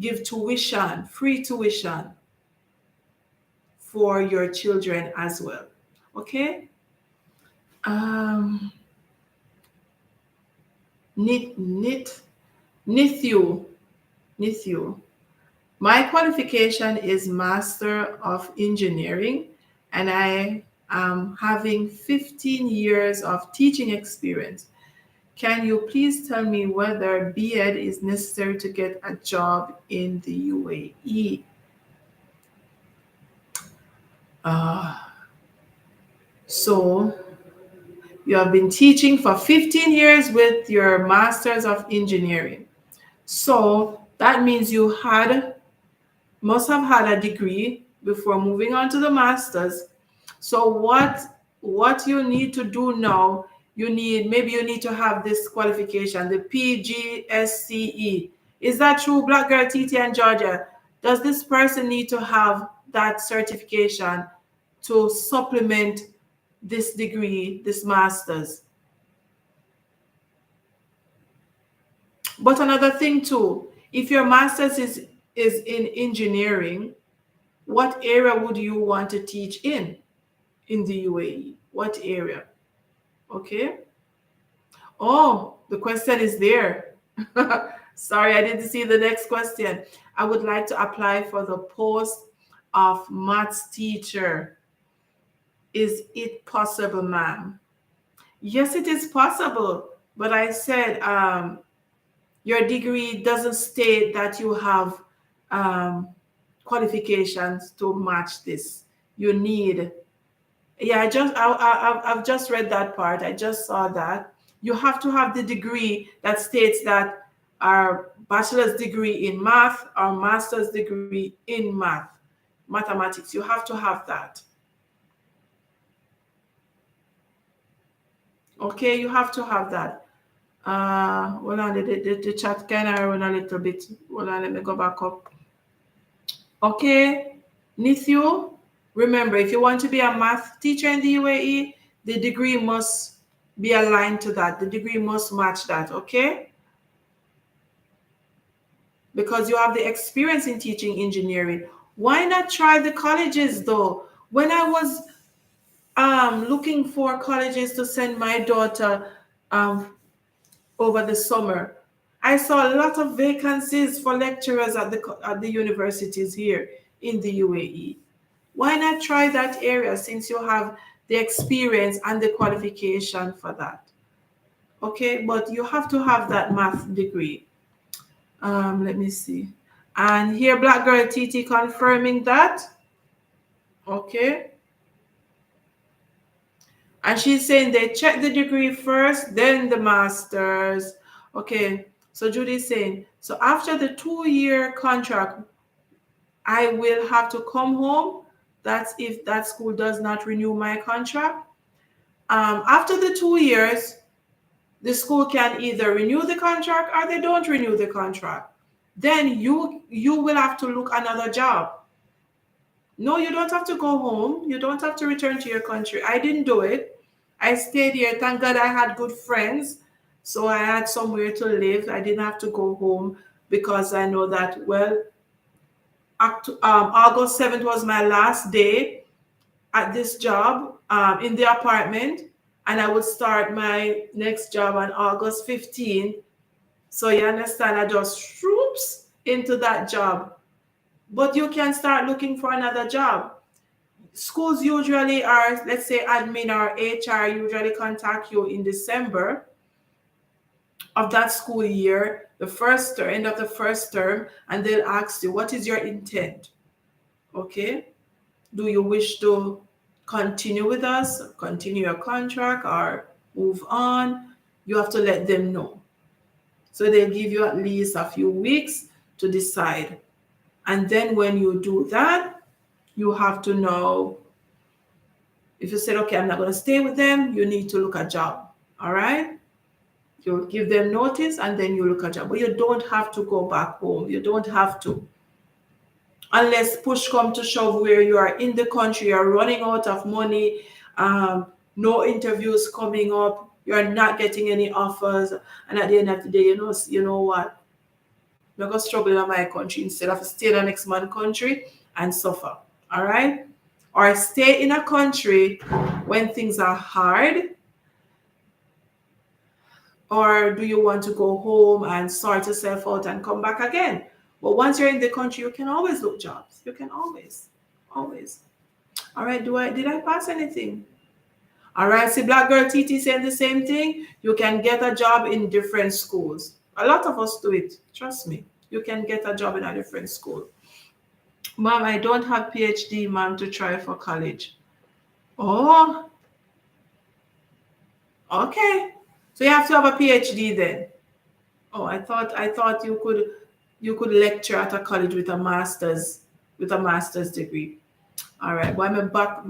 give tuition, free tuition for your children as well. Okay? Nithu. My qualification is Master of Engineering, and I am having 15 years of teaching experience. Can you please tell me whether B.Ed is necessary to get a job in the UAE? So you have been teaching for 15 years with your Masters of Engineering. So that means you must have had a degree before moving on to the Masters. So what you need to do now, maybe you need to have this qualification, the PGSCE. Is that true, Black Girl TT and Georgia? Does this person need to have that certification to supplement this degree, this master's? But another thing too, if your master's is in engineering, what area would you want to teach in the UAE? What area? Okay. Oh, the question is there. Sorry, I didn't see the next question. I would like to apply for the post of maths teacher. Is it possible, ma'am? Yes, it is possible. But I said your degree doesn't state that you have um, qualifications to match this. You need, yeah, I've just read that part. I just saw that. You have to have the degree that states that our bachelor's degree in math, our master's degree in mathematics. You have to have that. Okay, you have to have that. Hold on, the chat kind of run a little bit. Hold on, let me go back up. Okay, Nithyu, remember, if you want to be a math teacher in the UAE, the degree must be aligned to that. The degree must match that, okay? Because you have the experience in teaching engineering. Why not try the colleges though? When I was looking for colleges to send my daughter um, over the summer, I saw a lot of vacancies for lecturers at the universities here in the UAE. Why not try that area since you have the experience and the qualification for that? Okay, but you have to have that math degree. Let me see. And here, Black Girl TT confirming that. Okay. And she's saying they check the degree first, then the master's. Okay. So Judy's saying, so after the 2-year contract, I will have to come home. That's if that school does not renew my contract. After the 2 years, the school can either renew the contract or they don't renew the contract. Then you will have to look another job. No, you don't have to go home. You don't have to return to your country. I didn't do it. I stayed here. Thank God I had good friends. So I had somewhere to live. I didn't have to go home because I know that, well, August 7th was my last day at this job in the apartment. And I would start my next job on August 15th. So you understand, I just swoops into that job. But you can start looking for another job. Schools usually are, let's say admin or HR usually contact you in December of that school year, the first term, end of the first term, and they'll ask you, what is your intent? Okay. Do you wish to continue with us, continue your contract, or move on? You have to let them know. So they'll give you at least a few weeks to decide. And then when you do that, you have to know if you said, okay, I'm not going to stay with them, you need to look a job. All right? You give them notice and then you look a job. But you don't have to go back home. You don't have to. Unless push come to shove where you are in the country, you're running out of money, no interviews coming up, you're not getting any offers, and at the end of the day, you know what? You're going to struggle in my country instead of stay in the next man's country and suffer. All right? Or stay in a country when things are hard, or do you want to go home and sort yourself out and come back again? But once you're in the country, you can always look jobs. You can always. All right, did I pass anything? All right, see Black Girl TT saying the same thing. You can get a job in different schools. A lot of us do it. Trust me. You can get a job in a different school. Mom, I don't have PhD, mom, to try for college. Oh, okay. So you have to have a PhD then. Oh, I thought you could lecture at a college with a master's degree. All right. Well, I'm back.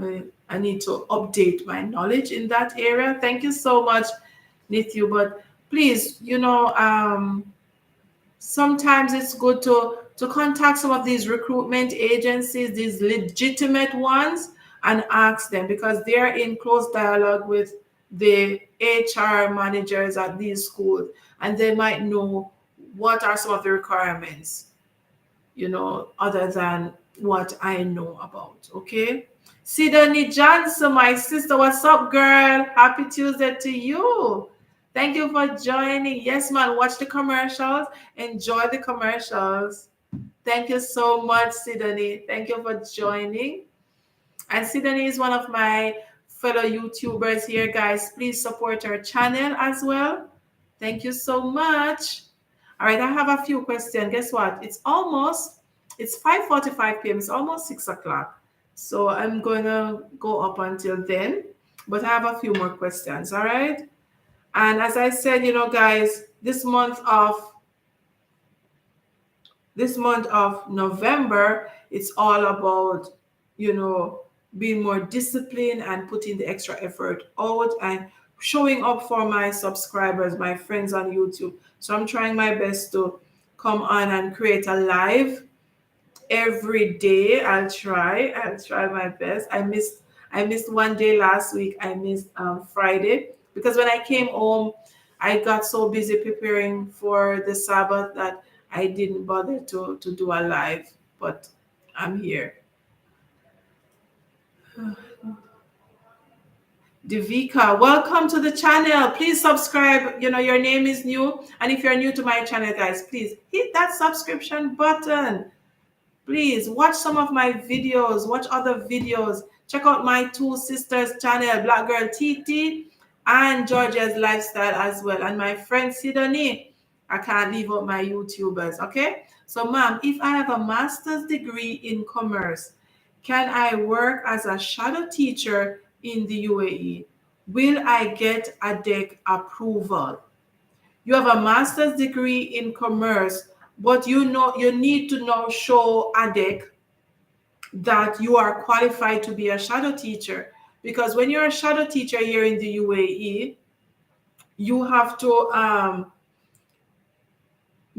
I need to update my knowledge in that area. Thank you so much, Nithyu. But please, sometimes it's good to contact some of these recruitment agencies, these legitimate ones, and ask them, because they're in close dialogue with the HR managers at these schools, and they might know what are some of the requirements, other than what I know about. Okay. Sidonie Johnson, my sister, what's up, girl? Happy Tuesday to you. Thank you for joining. Yes, man, watch the commercials. Enjoy the commercials. Thank you so much, Sidonie. Thank you for joining. And Sidonie is one of my fellow YouTubers here, guys. Please support our channel as well. Thank you so much. All right, I have a few questions. Guess what? It's 5:45 p.m. It's almost 6 o'clock. So I'm gonna go up until then. But I have a few more questions, all right? And as I said, guys, this month of November, it's all about, you know, being more disciplined and putting the extra effort out and showing up for my subscribers, my friends on YouTube. So I'm trying my best to come on and create a live every day. I'll try my best. I missed one day last week. I missed Friday because when I came home I got so busy preparing for the Sabbath that I didn't bother to do a live, but I'm here. Devika, welcome to the channel. Please subscribe. Your name is new, and if you're new to my channel, guys, please hit that subscription button. Please watch some of my videos, watch other videos. Check out my two sisters' channel, Black Girl TT and Georgia's Lifestyle as well. And my friend Sidonie. I can't leave out my YouTubers, okay? So, ma'am, if I have a master's degree in commerce, can I work as a shadow teacher in the UAE? Will I get a DEC approval? You have a master's degree in commerce, but you need to now show ADEC that you are qualified to be a shadow teacher. Because when you're a shadow teacher here in the UAE, you have to,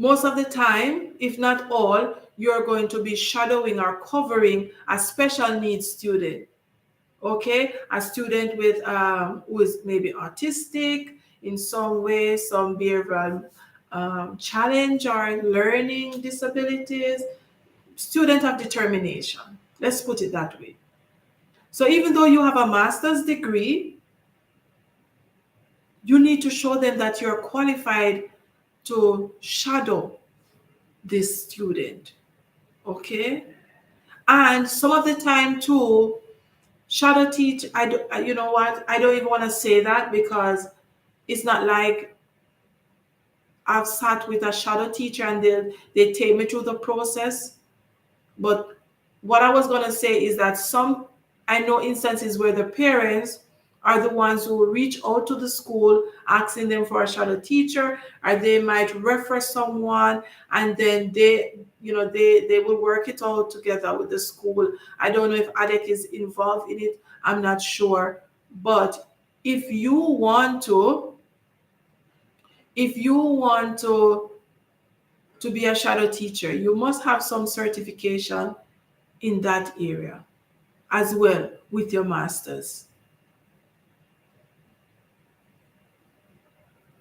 most of the time, if not all, you're going to be shadowing or covering a special needs student. Okay, a student with who is maybe autistic in some way, some behavioral challenge or learning disabilities, student of determination. Let's put it that way. So even though you have a master's degree, you need to show them that you're qualified to shadow this student. Okay, and some of the time too, shadow teach. You know what? I don't even want to say that because it's not like I've sat with a shadow teacher and they take me through the process. But what I was gonna say is that I know instances where the parents are the ones who reach out to the school asking them for a shadow teacher, or they might refer someone, and then they will work it out together with the school. I don't know if ADEC is involved in it. I'm not sure. But if you want to, if you want to be a shadow teacher, you must have some certification in that area as well with your masters.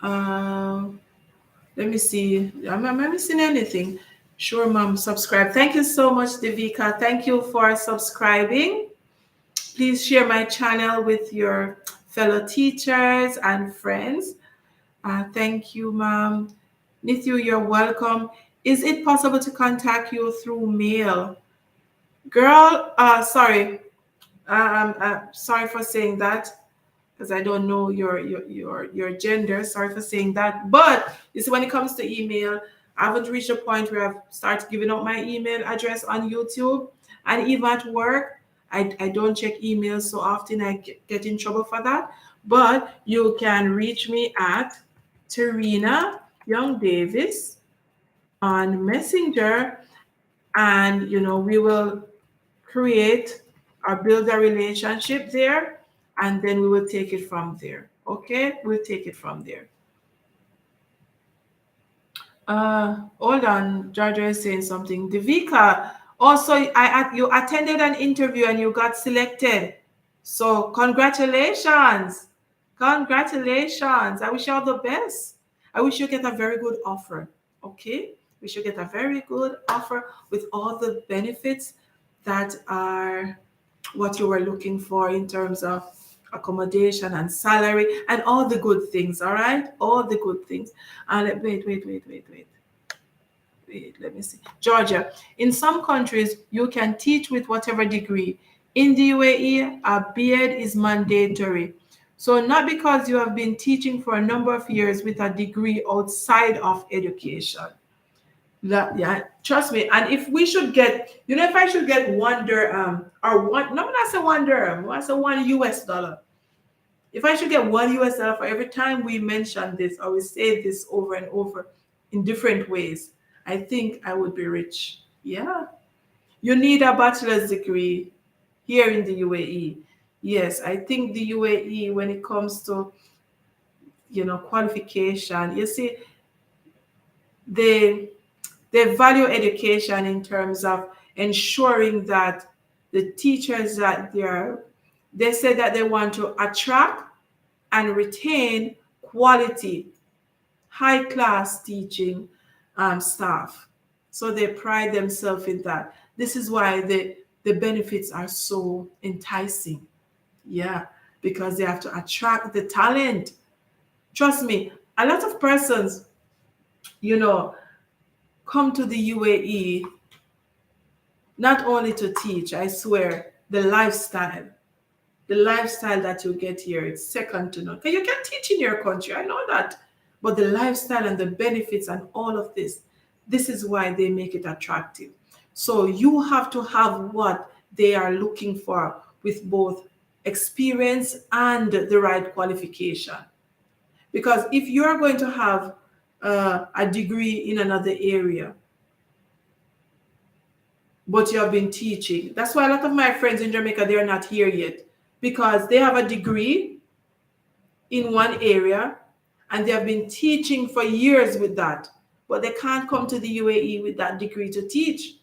Um, Let me see. Am I missing anything? Sure, mom. Subscribe. Thank you so much, Devika. Thank you for subscribing. Please share my channel with your fellow teachers and friends. Thank you, ma'am. Nithu, you're welcome. Is it possible to contact you through mail? Girl, sorry for saying that because I don't know your gender. Sorry for saying that. But you see, when it comes to email, I haven't reached a point where I've started giving out my email address on YouTube. And even at work, I don't check emails so often. I get in trouble for that. But you can reach me at Terina Young Davis on Messenger, and we will create or build a relationship there, and then we will take it from there. Okay, we'll take it from there. Hold on, Georgia is saying something. Devika, also, you attended an interview and you got selected. So congratulations. Congratulations. I wish you all the best. I wish you get a very good offer. Okay? We should get a very good offer with all the benefits that are what you were looking for in terms of accommodation and salary and all the good things, all right? All the good things. And wait, let me see. Georgia, in some countries, you can teach with whatever degree. In the UAE, a BEd is mandatory. So, not because you have been teaching for a number of years with a degree outside of education. Yeah, trust me. And if we should get, if I should get one dirham or one, no, not say one dirham, I say $1. If I should get $1 for every time we mention this or we say this over and over in different ways, I think I would be rich. Yeah. You need a bachelor's degree here in the UAE. Yes, I think the UAE, when it comes to, qualification, you see, they they value education in terms of ensuring that the teachers that they say that they want to attract and retain quality, high class teaching staff. So they pride themselves in that. This is why the benefits are so enticing. Yeah, because they have to attract the talent. Trust me, a lot of persons, you know, come to the UAE not only to teach, I swear, the lifestyle that you get here, it's second to none. 'Cause you can teach in your country, I know that. But the lifestyle and the benefits and all of this is why they make it attractive. So you have to have what they are looking for with both experience and the right qualification. Because if you're going to have a degree in another area, but you have been teaching. That's why a lot of my friends in Jamaica, they're not here yet because they have a degree in one area and they have been teaching for years with that, but they can't come to the UAE with that degree to teach,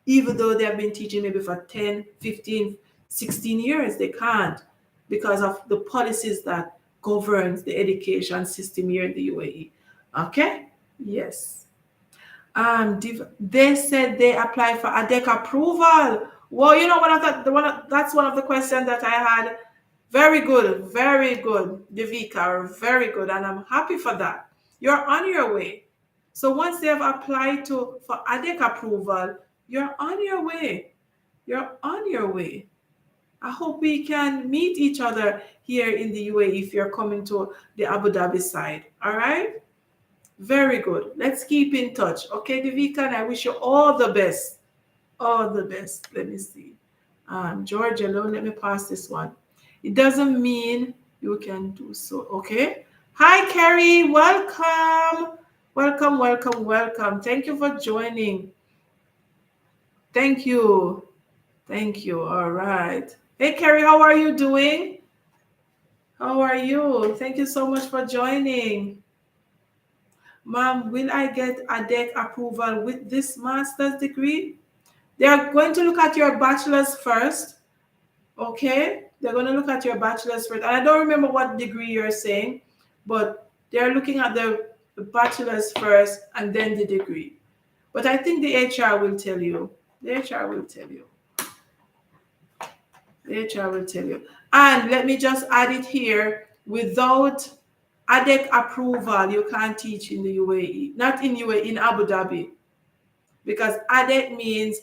even though they have been teaching maybe for 10, 15, 16 years. They can't because of the policies that governs the education system here in the UAE. Okay? Yes. They said they applied for a deck approval. Well, that's one of the questions that I had. Very good, Devika, very good, and I'm happy for that. You're on your way. So once they have applied for ADEC approval, you're on your way. You're on your way. I hope we can meet each other here in the UAE if you're coming to the Abu Dhabi side. All right? Very good. Let's keep in touch. Okay, Devika, and I wish you all the best. All the best. Let me see. Georgia, let me pass this one. It doesn't mean you can do so. Okay. Hi, Carrie. Welcome. Welcome, welcome, welcome. Thank you for joining. Thank you. Thank you. All right. Hey, Carrie, how are you doing? How are you? Thank you so much for joining. Ma'am, will I get a deck approval with this master's degree? They are going to look at your bachelor's first. Okay? They're going to look at your bachelor's first. And I don't remember what degree you're saying, but they're looking at the bachelor's first and then the degree. But I think the HR will tell you. The HR will tell you. The HR will tell you. And let me just add it here. Without ADEC approval, you can't teach in the UAE. Not in UAE, in Abu Dhabi. Because ADEC means,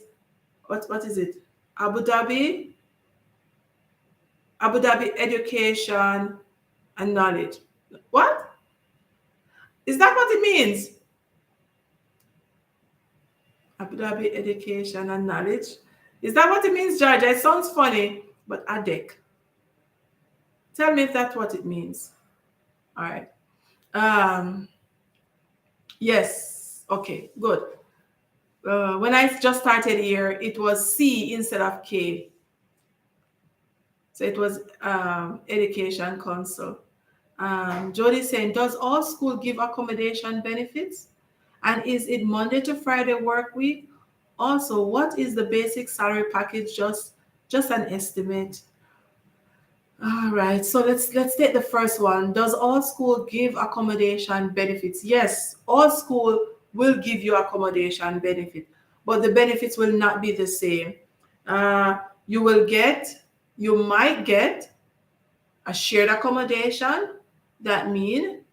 what is it? Abu Dhabi Education and Knowledge. What? Is that what it means? Abu Dhabi Education and Knowledge. Is that what it means, Georgia? It sounds funny, but ADEC. Tell me if that's what it means. All right. Yes. Okay, good. When I just started here, it was C instead of K. So it was Education Council. Jody saying, does all school give accommodation benefits? And is it Monday to Friday work week? Also, what is the basic salary package? Just an estimate. All right, so let's take the first one. Does all school give accommodation benefits? Yes, all school will give you accommodation benefit, but the benefits will not be the same. Uh, you will get, you might get a shared accommodation. That means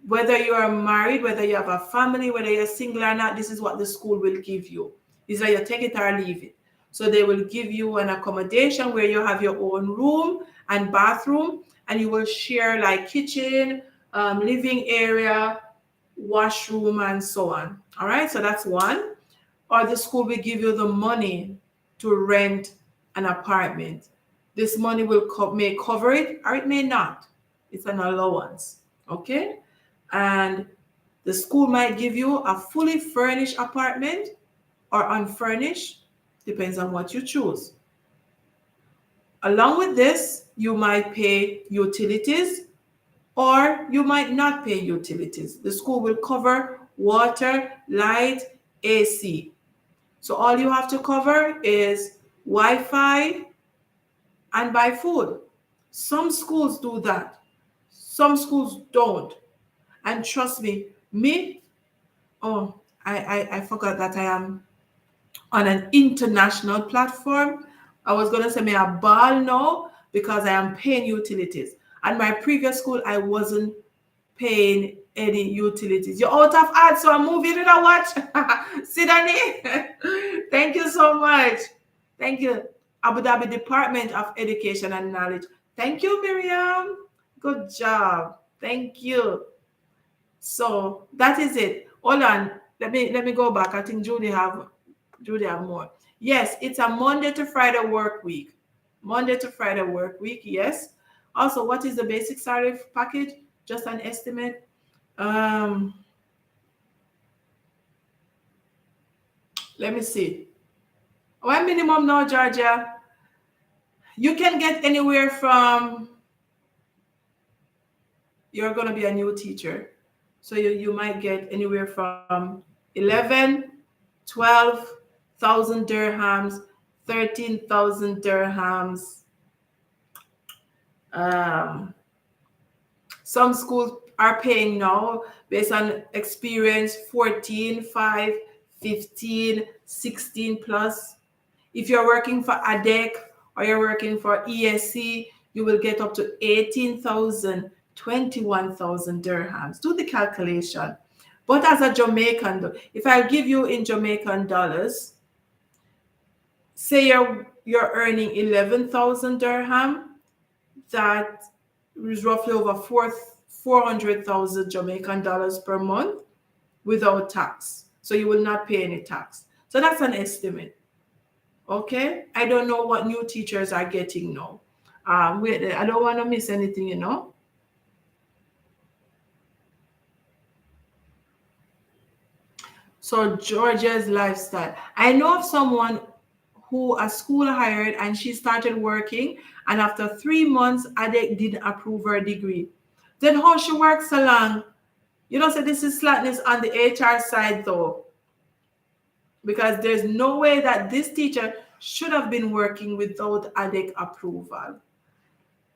whether you are married, whether you have a family, whether you're single or not, this is what the school will give you. Is that you take it or leave it. So they will give you an accommodation where you have your own room and bathroom, and you will share like kitchen, living area, washroom, and so on. All right, so that's one. Or the school will give you the money to rent an apartment. This money may cover it or it may not. It's an allowance. Okay, and the school might give you a fully furnished apartment or unfurnished, depends on what you choose. Along with this, you might pay utilities or you might not pay utilities. The school will cover water, light, AC. So all you have to cover is Wi-Fi and buy food. Some schools do that. Some schools don't. And trust me, oh, I forgot that I am on an international platform. I was gonna say me a ball now because I am paying utilities. At my previous school, I wasn't paying any utilities. You're out of ads, so I'm moving to watch. Sidani, thank you so much. Thank you. Abu Dhabi Department of Education and Knowledge. Thank you, Miriam. Good job. Thank you. So that is it. Hold on. Let me go back. I think Judy have more. Yes, it's a Monday to Friday work week. Monday to Friday work week, yes. Also, what is the basic salary package? Just an estimate. Um, Let me see. One minimum now, Georgia. You can get anywhere from, you're going to be a new teacher. So you might get anywhere from 11, 12,000 dirhams, 13,000 dirhams. Um, some schools are paying now based on experience 14, 5, 15, 16 plus. If you're working for ADEC or you're working for ESC, you will get up to 18,000, 21,000 dirhams. Do the calculation. But as a Jamaican, if I give you in Jamaican dollars, say you're earning 11,000 dirham, that is roughly over 400,000 Jamaican dollars per month without tax. So you will not pay any tax. So that's an estimate. Okay, I don't know what new teachers are getting now. I don't want to miss anything. So Georgia's lifestyle. I know of someone who a school hired and she started working, and after 3 months, ADEC didn't approve her degree. Then how she works so long? So this is slackness on the HR side though, because there's no way that this teacher should have been working without ADEC approval.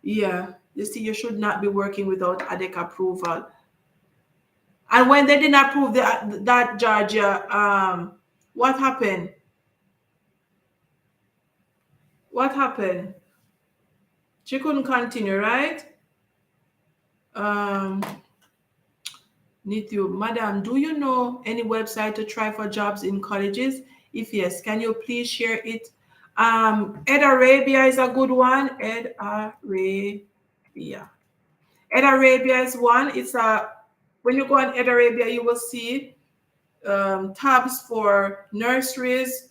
Yeah, this teacher should not be working without ADEC approval. And when they didn't approve that Georgia, what happened? What happened? She couldn't continue, right? Um, Need you, madam. Do you know any website to try for jobs in colleges? If yes, can you please share it? Ed Arabia is a good one. Ed Arabia. Ed Arabia is one. It's a When you go on Ed Arabia, you will see tabs for nurseries,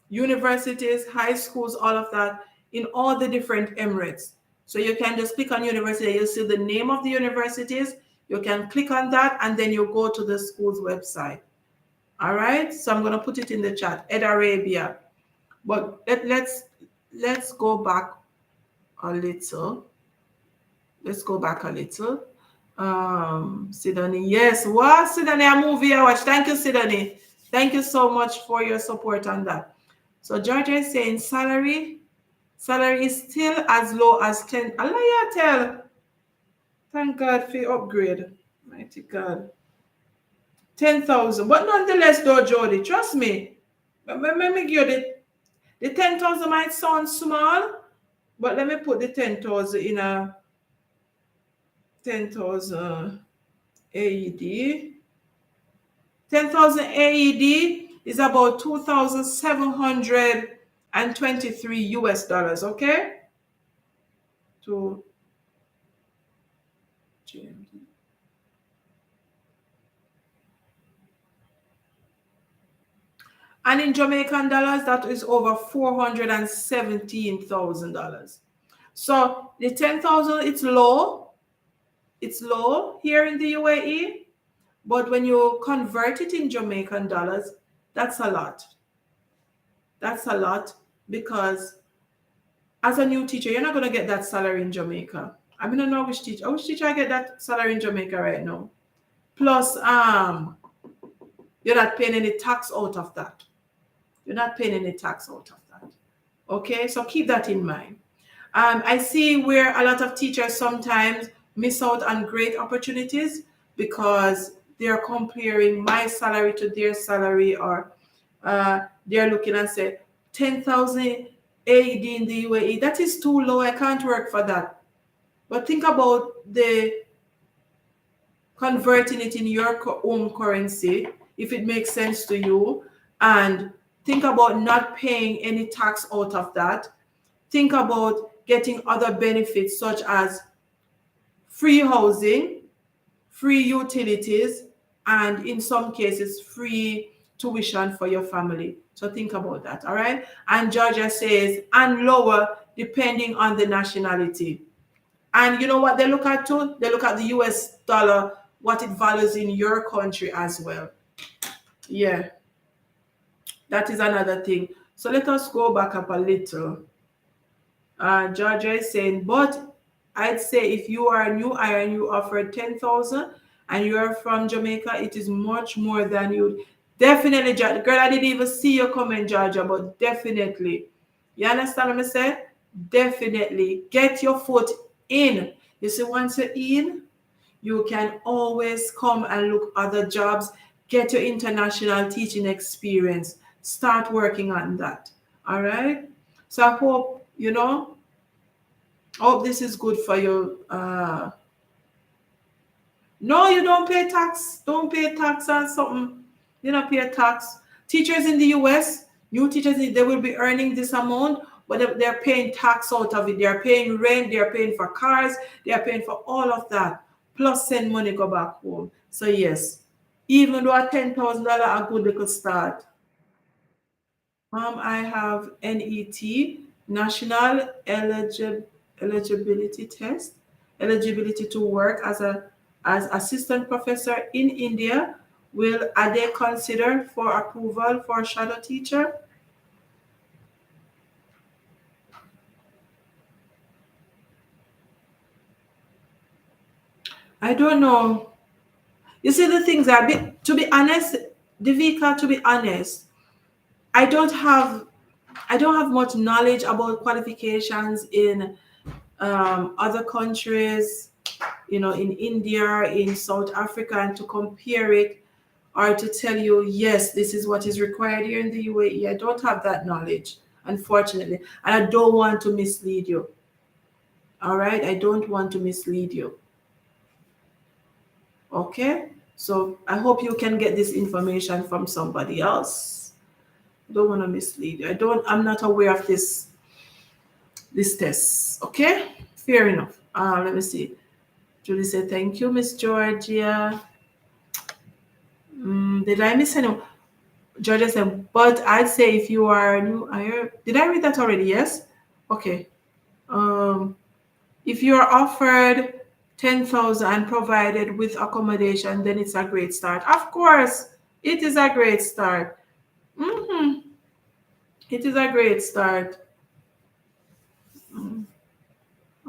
universities, high schools, all of that in all the different emirates. So you can just click on university, you'll see the name of the universities. You can click on that and then you go to the school's website. All right. So I'm going to put it in the chat, Ed Arabia. But let's go back a little. Let's go back a little. Sidonie, yes. What, Sidonie? A movie I watch. Thank you, Sidonie. Thank you so much for your support on that. So Georgia is saying salary is still as low as 10. Allah ya tell. Thank God for your upgrade. Mighty God. 10,000. But nonetheless, though, Jody, trust me. Let me give you the 10,000 might sound small, but let me put the 10,000 in a 10,000 AED. 10,000 AED is about 2,723 US dollars, okay? To GMT. And in Jamaican dollars, that is over $417,000. So the 10,000, it's low. It's low here in the UAE. But when you convert it in Jamaican dollars, that's a lot. That's a lot because as a new teacher, you're not going to get that salary in Jamaica. I mean, I don't know which teacher I get that salary in Jamaica right now. Plus, you're not paying any tax out of that. You're not paying any tax out of that. Okay, so keep that in mind. I see where a lot of teachers sometimes miss out on great opportunities because they're comparing my salary to their salary, or they're looking and say 10,000 AED in the UAE. That is too low. I can't work for that. But think about the converting it in your own currency, if it makes sense to you, and think about not paying any tax out of that. Think about getting other benefits such as free housing, free utilities, and in some cases, free tuition for your family. So think about that, all right? And Georgia says, and lower depending on the nationality. And you know what they look at too? They look at the US dollar, what it values in your country as well. Yeah, that is another thing. So let us go back up a little. Georgia is saying, but I'd say if you are a new hire and you offer 10,000 and you are from Jamaica, it is much more than you. Definitely, girl, I didn't even see your comment, Georgia, but definitely. You understand what I said? Definitely. Get your foot in. You see, once you're in, you can always come and look other jobs, get your international teaching experience, start working on that. All right. So I hope, hope this is good for you. No, you don't pay tax. Don't pay tax on something. You don't pay tax. Teachers in the US, new teachers, they will be earning this amount, but they're paying tax out of it. They're paying rent, they're paying for cars, they're paying for all of that. Plus send money go back home. So yes, even though a $10,000 a good little start. I have NET, National Eligibility Test, eligibility to work as assistant professor in India. Will they consider for approval for shadow teacher? I don't know. You see, the things are a bit, to be honest, Devika, to be honest, I don't have I don't have much knowledge about qualifications in other countries, in India, in South Africa, and to compare it or to tell you, yes, this is what is required here in the UAE. I don't have that knowledge, unfortunately. And I don't want to mislead you. All right? I don't want to mislead you. Okay? So I hope you can get this information from somebody else. Don't want to mislead you. I'm not aware of this test. Okay? Fair enough. Let me see. Julie said, thank you, Miss Georgia. Did I miss any? Georgia said, but I'd say if you are new hire, did I read that already? Yes? Okay. If you are offered 10,000 and provided with accommodation, then it's a great start. Of course, it is a great start. It is a great start.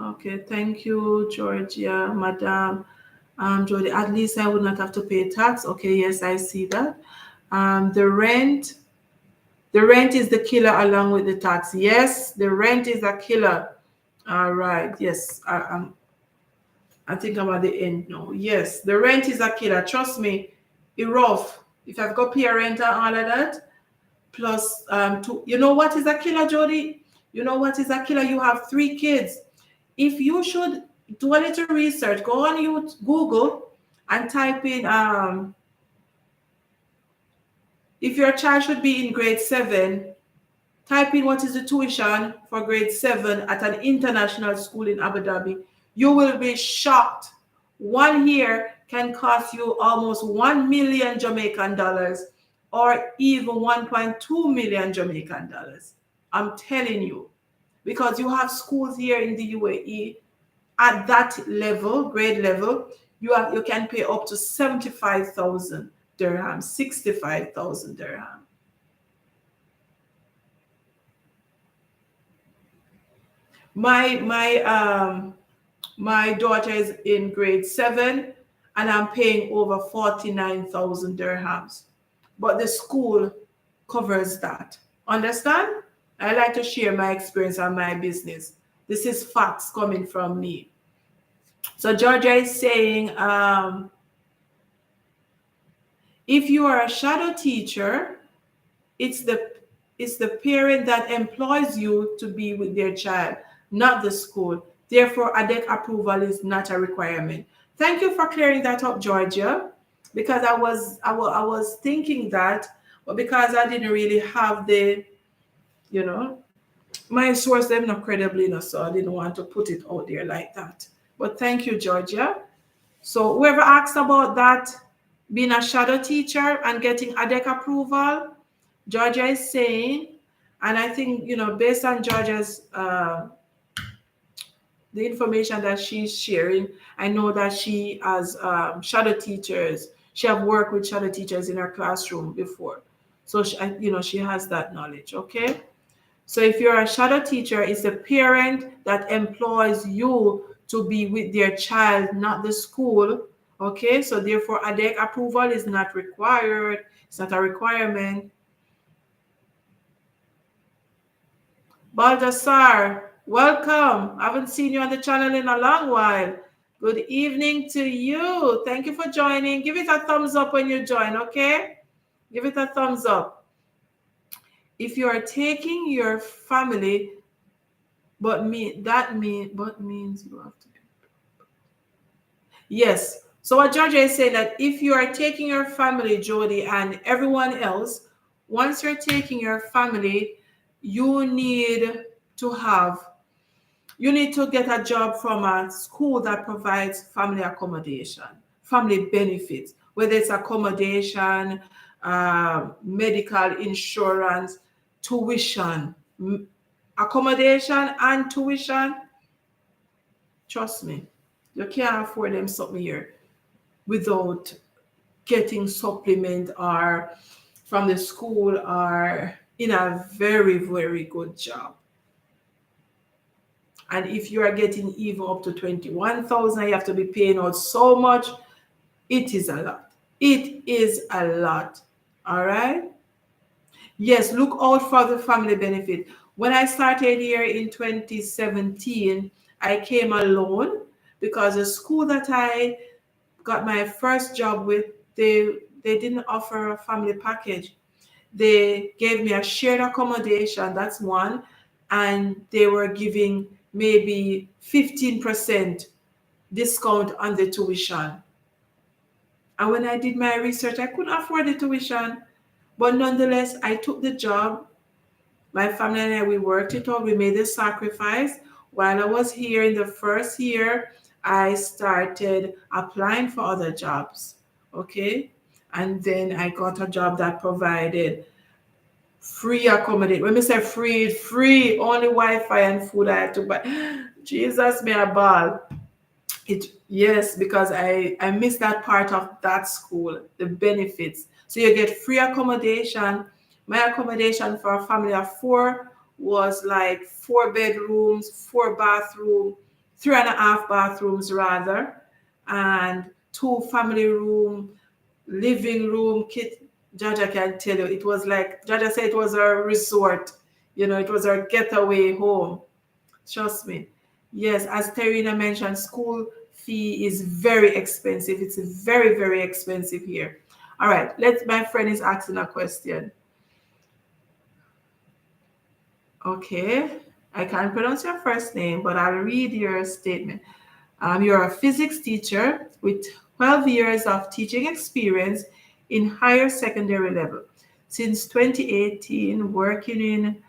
Okay, thank you, Georgia, Madam. Jody, at least I would not have to pay tax. Okay, yes, I see that. The rent, the rent is the killer along with the tax. Yes, the rent is a killer. All right. Yes, I think I'm at the end now. Yes, the rent is a killer. Trust me, it rough. If I've got peer rent and all of that, plus you know what is a killer, Jody? You know what is a killer? You have 3 kids. If you should do a little research, go on Google and type in if your child should be in grade 7, type in what is the tuition for grade 7 at an international school in Abu Dhabi. You will be shocked. One year can cost you almost 1 million Jamaican dollars or even 1.2 million Jamaican dollars. I'm telling you, because you have schools here in the UAE at that level, grade level, you can pay up to 75,000 dirham, 65,000 dirham. My daughter is in grade 7 and I'm paying over 49,000 dirhams. But the school covers that. Understand? I like to share my experience and my business. This is facts coming from me. So Georgia is saying, if you are a shadow teacher, it's the it's the parent that employs you to be with their child, not the school. Therefore, ADEC approval is not a requirement. Thank you for clearing that up, Georgia, because I was thinking that, but because I didn't really have the, you know, my source, them not credibly enough, so I didn't want to put it out there like that. But thank you, Georgia. So whoever asked about that, being a shadow teacher and getting ADEC approval, Georgia is saying, and I think, based on Georgia's the information that she's sharing, I know that she has shadow teachers. She have worked with shadow teachers in her classroom before, so she has that knowledge. Okay, so if you're a shadow teacher, it's the parent that employs you to be with their child, not the school. Okay, so therefore, ADEC approval is not required. It's not a requirement. Baldassar, welcome. I haven't seen you on the channel in a long while. Good evening to you. Thank you for joining. Give it a thumbs up when you join, okay? Give it a thumbs up. If you are taking your family, but means you have to. Yes. So what Georgia is saying, that if you are taking your family, Jody, and everyone else, once you're taking your family, you need to have you need to get a job from a school that provides family accommodation, family benefits, whether it's accommodation, medical insurance, tuition, accommodation and tuition. Trust me, you can't afford them something here without getting supplement or from the school or in a very, very good job. And if you are getting even up to 21,000, you have to be paying out so much. It is a lot. It is a lot. All right. Yes, look out for the family benefit. When I started here in 2017, I came alone because the school that I got my first job with, they didn't offer a family package. They gave me a shared accommodation, that's one, and they were giving maybe 15% discount on the tuition. And when I did my research, I couldn't afford the tuition. But nonetheless, I took the job. My family and I, we worked it out. We made the sacrifice. While I was here in the first year, I started applying for other jobs. Okay. And then I got a job that provided free accommodate. When we say free, only Wi-Fi and food I had to buy. Jesus, me a ball. Yes, because I missed that part of that school, the benefits. So you get free accommodation. My accommodation for a family of 4 was like 4 bedrooms, 4 bathrooms, 3.5 bathrooms rather, and two family room, living room, kit. Jaja can tell you, it was like, Jaja said it was our resort. It was our getaway home. Trust me. Yes, as Terina mentioned, school fee is very expensive. It's very, very expensive here. All right, my friend is asking a question. Okay, I can't pronounce your first name, but I'll read your statement. You're a physics teacher with 12 years of teaching experience in higher secondary level. Since 2018, working in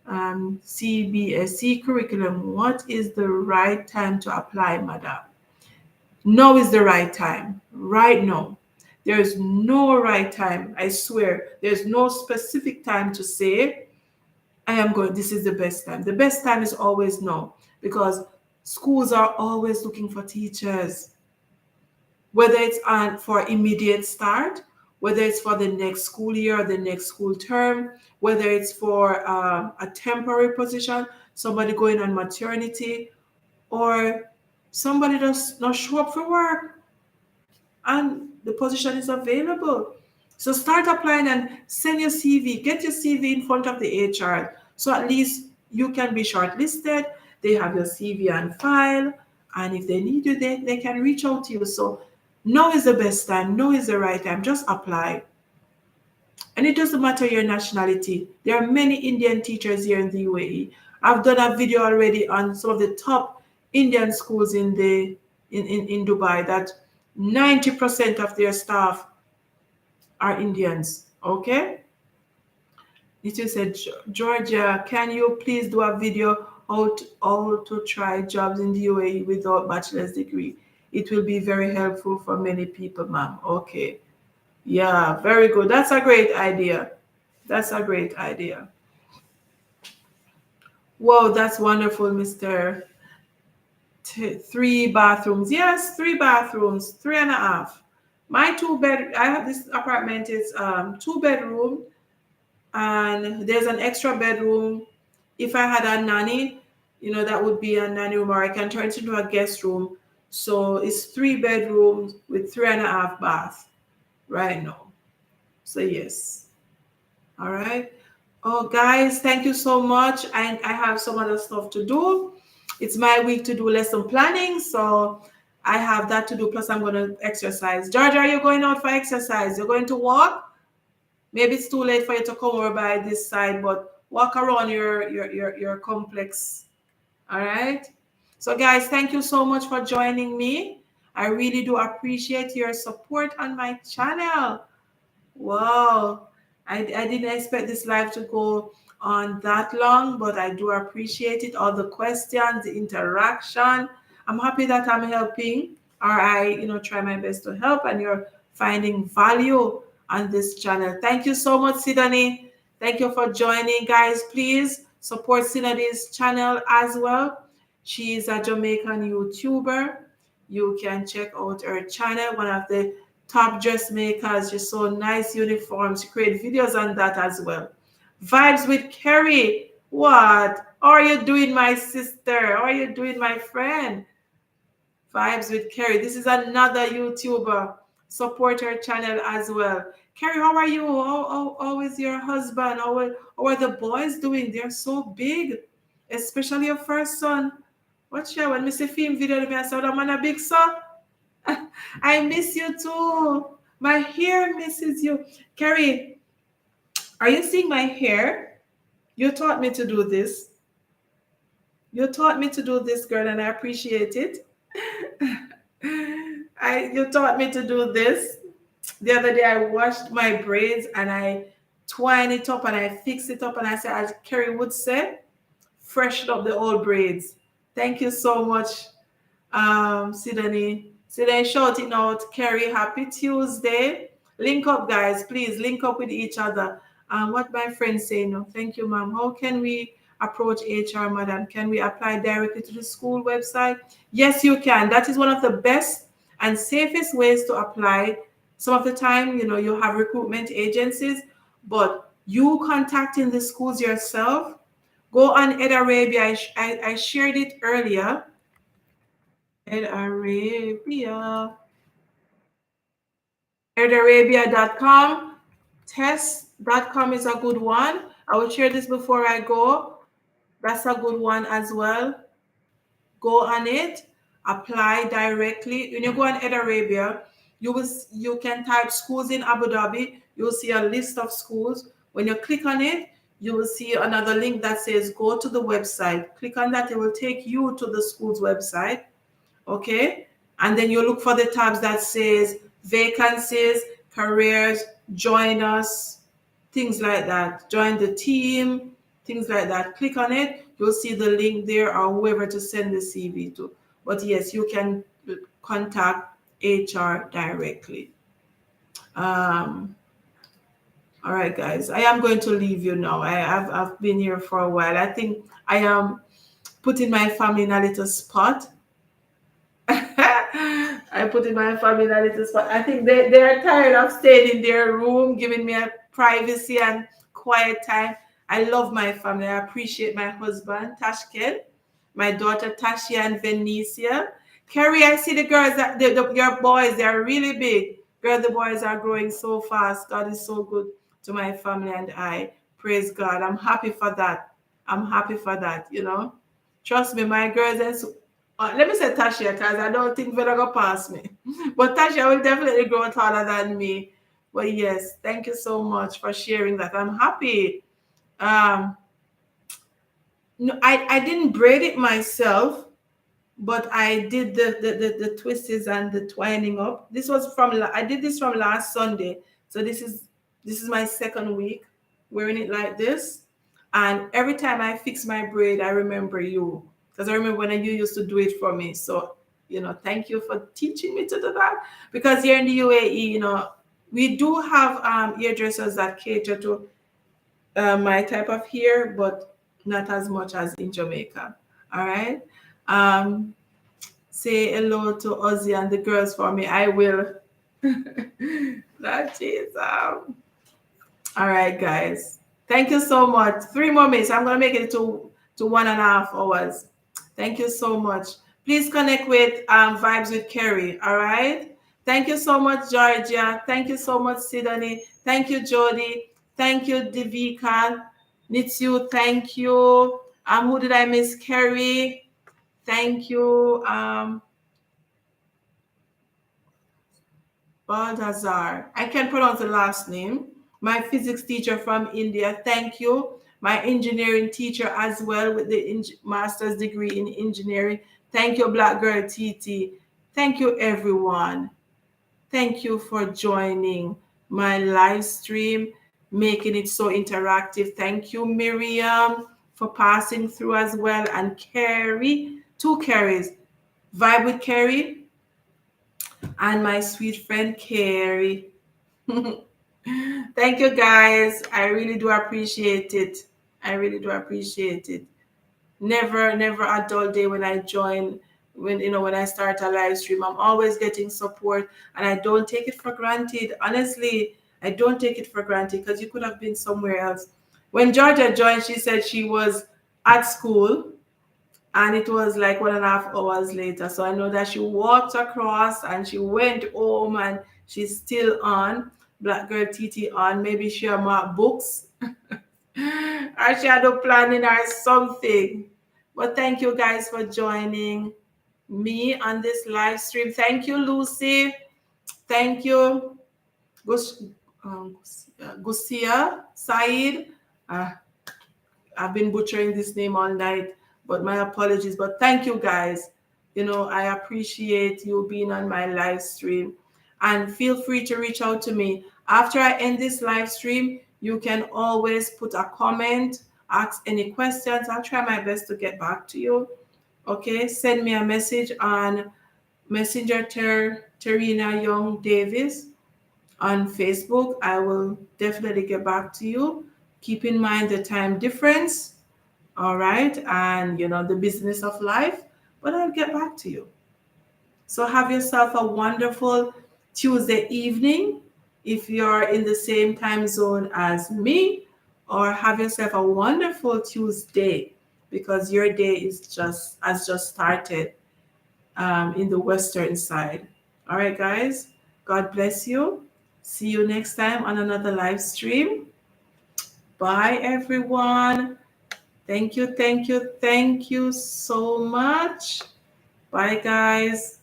CBSE curriculum. What is the right time to apply, madam? Now is the right time. Right now. There is no right time. I swear. There's no specific time to say, I am going, this is the best time. The best time is always now because schools are always looking for teachers, whether it's for immediate start, whether it's for the next school year or the next school term, whether it's for a temporary position, somebody going on maternity, or somebody does not show up for work and the position is available. So start applying and send your CV, get your CV in front of the HR. So at least you can be shortlisted. They have your CV on file. And if they need you, they can reach out to you. So now is the best time. Now is the right time. Just apply. And it doesn't matter your nationality. There are many Indian teachers here in the UAE. I've done a video already on some of the top Indian schools in Dubai that 90% of their staff are Indians. Okay? It is said, Georgia, can you please do a video how to try jobs in the UAE without bachelor's degree? It will be very helpful for many people, ma'am. Okay. Yeah, very good. That's a great idea. That's a great idea. Whoa, that's wonderful, Mr. Three bathrooms. Yes, three bathrooms, three and a half. My I have this apartment is two bedroom and there's an extra bedroom. If I had a nanny, that would be a nanny room or I can turn it into a guest room. So it's three bedrooms with three and a half bath right now. So yes. All right. Oh, guys, thank you so much. I have some other stuff to do. It's my week to do lesson planning, so I have that to do. Plus, I'm going to exercise. Georgia, are you going out for exercise? You're going to walk? Maybe it's too late for you to come over by this side, but walk around your complex. All right. So, guys, thank you so much for joining me. I really do appreciate your support on my channel. Wow. I didn't expect this live to go on that long, but I do appreciate it. All the questions, the interaction. I'm happy that I'm helping, or I, try my best to help, and you're finding value on this channel. Thank you so much, Sidani. Thank you for joining, guys. Please support Sidani's channel as well. She is a Jamaican YouTuber. You can check out her channel, one of the top dressmakers. Just so nice uniforms. She create videos on that as well. Vibes with Kerry. What? How are you doing, my sister? How are you doing, my friend? Vibes with Kerry. This is another YouTuber. Support her channel as well. Kerry, how are you? How is your husband? How are the boys doing? They're so big, especially your first son. What's your when Mr. Film video? I said, I'm a big son. I miss you too. My hair misses you. Carrie, are you seeing my hair? You taught me to do this. You taught me to do this, girl, and I appreciate it. You taught me to do this. The other day I washed my braids and I twine it up and I fix it up and I said, as Carrie would say, freshen up the old braids. Thank you so much, Sidney. Sidney shouting out, Kerry, happy Tuesday. Link up, guys. Please link up with each other. What my friends say, no, thank you, ma'am. How can we approach HR, madam? Can we apply directly to the school website? Yes, you can. That is one of the best and safest ways to apply. Some of the time, you have recruitment agencies, but you contacting the schools yourself, go on Ed Arabia. I shared it earlier. Ed Arabia. EdArabia.com. Test.com is a good one. I will share this before I go. That's a good one as well. Go on it, apply directly. When you go on Ed Arabia, you can type schools in Abu Dhabi. You'll see a list of schools. When you click on it, you will see another link that says go to the website. Click on that, it will take you to the school's website. Okay, and then you look for the tabs that says vacancies, careers, join us, things like that, join the team, things like that. Click on it, you'll see the link there or whoever to send the CV to. But yes, you can contact HR directly. um all right, guys, I am going to leave you now. I've been here for a while. I think I am putting my family in a little spot. I put in my family in a little spot. I think they are tired of staying in their room, giving me a privacy and quiet time. I love my family. I appreciate my husband, Tashken, my daughter, Tashia and Venicia. Carrie, I see the girls, your boys, they are really big. Girl, the boys are growing so fast. God is so good to my family and I. Praise God. I'm happy for that. I'm happy for that, you know. Trust me, my girls and let me say Tasha because I don't think they're gonna pass me. But Tasha will definitely grow taller than me. But yes, thank you so much for sharing that. I'm happy. Um, no, I didn't braid it myself, but I did the twists and the twining up. This was from I did this from last Sunday, so this is my second week wearing it like this. And every time I fix my braid, I remember you because I remember when you used to do it for me. So thank you for teaching me to do that. Because here in the UAE, we do have hairdressers that cater to my type of hair, but not as much as in Jamaica. All right. Um, Say hello to Ozzy and the girls for me. I will. That is all right, guys. Thank you so much. 3 more minutes. I'm gonna make it to 1.5 hours. Thank you so much. Please connect with Vibes with Kerry. All right. Thank you so much, Georgia. Thank you so much, Sidonie. Thank you, Jody. Thank you, Devika. Nitsu. Thank you. Who did I miss? Kerry. Thank you. Baltazar. I can pronounce the last name. My physics teacher from India. Thank you. My engineering teacher as well with the master's degree in engineering. Thank you, Black Girl TT. Thank you, everyone. Thank you for joining my live stream, making it so interactive. Thank you, Miriam, for passing through as well. And Carrie, two Carries. Vibe with Carrie and my sweet friend Carrie. Thank you, guys. I really do appreciate it. I really do appreciate it. Never a dull day when I join, when I start a live stream. I'm always getting support and I don't take it for granted. Honestly, I don't take it for granted because you could have been somewhere else. When Georgia joined, she said she was at school and it was like 1.5 hours later. So I know that she walked across and she went home and she's still on. Black Girl TT on. Maybe she had more books or she had a planning or something. But thank you guys for joining me on this live stream. Thank you, Lucy. Thank you, Gusia Said. Uh, I've been butchering this name all night, but my apologies. But thank you guys. I appreciate you being on my live stream. And feel free to reach out to me. After I end this live stream, you can always put a comment, ask any questions. I'll try my best to get back to you. Okay, send me a message on Messenger Terina Young Davis on Facebook. I will definitely get back to you. Keep in mind the time difference, all right, and the business of life, but I'll get back to you. So have yourself a wonderful Tuesday evening if you're in the same time zone as me, or have yourself a wonderful Tuesday because your day has just started in the western side. All right, guys, God bless you. See you next time on another live stream. Bye, everyone. Thank you, thank you, thank you so much. Bye, guys.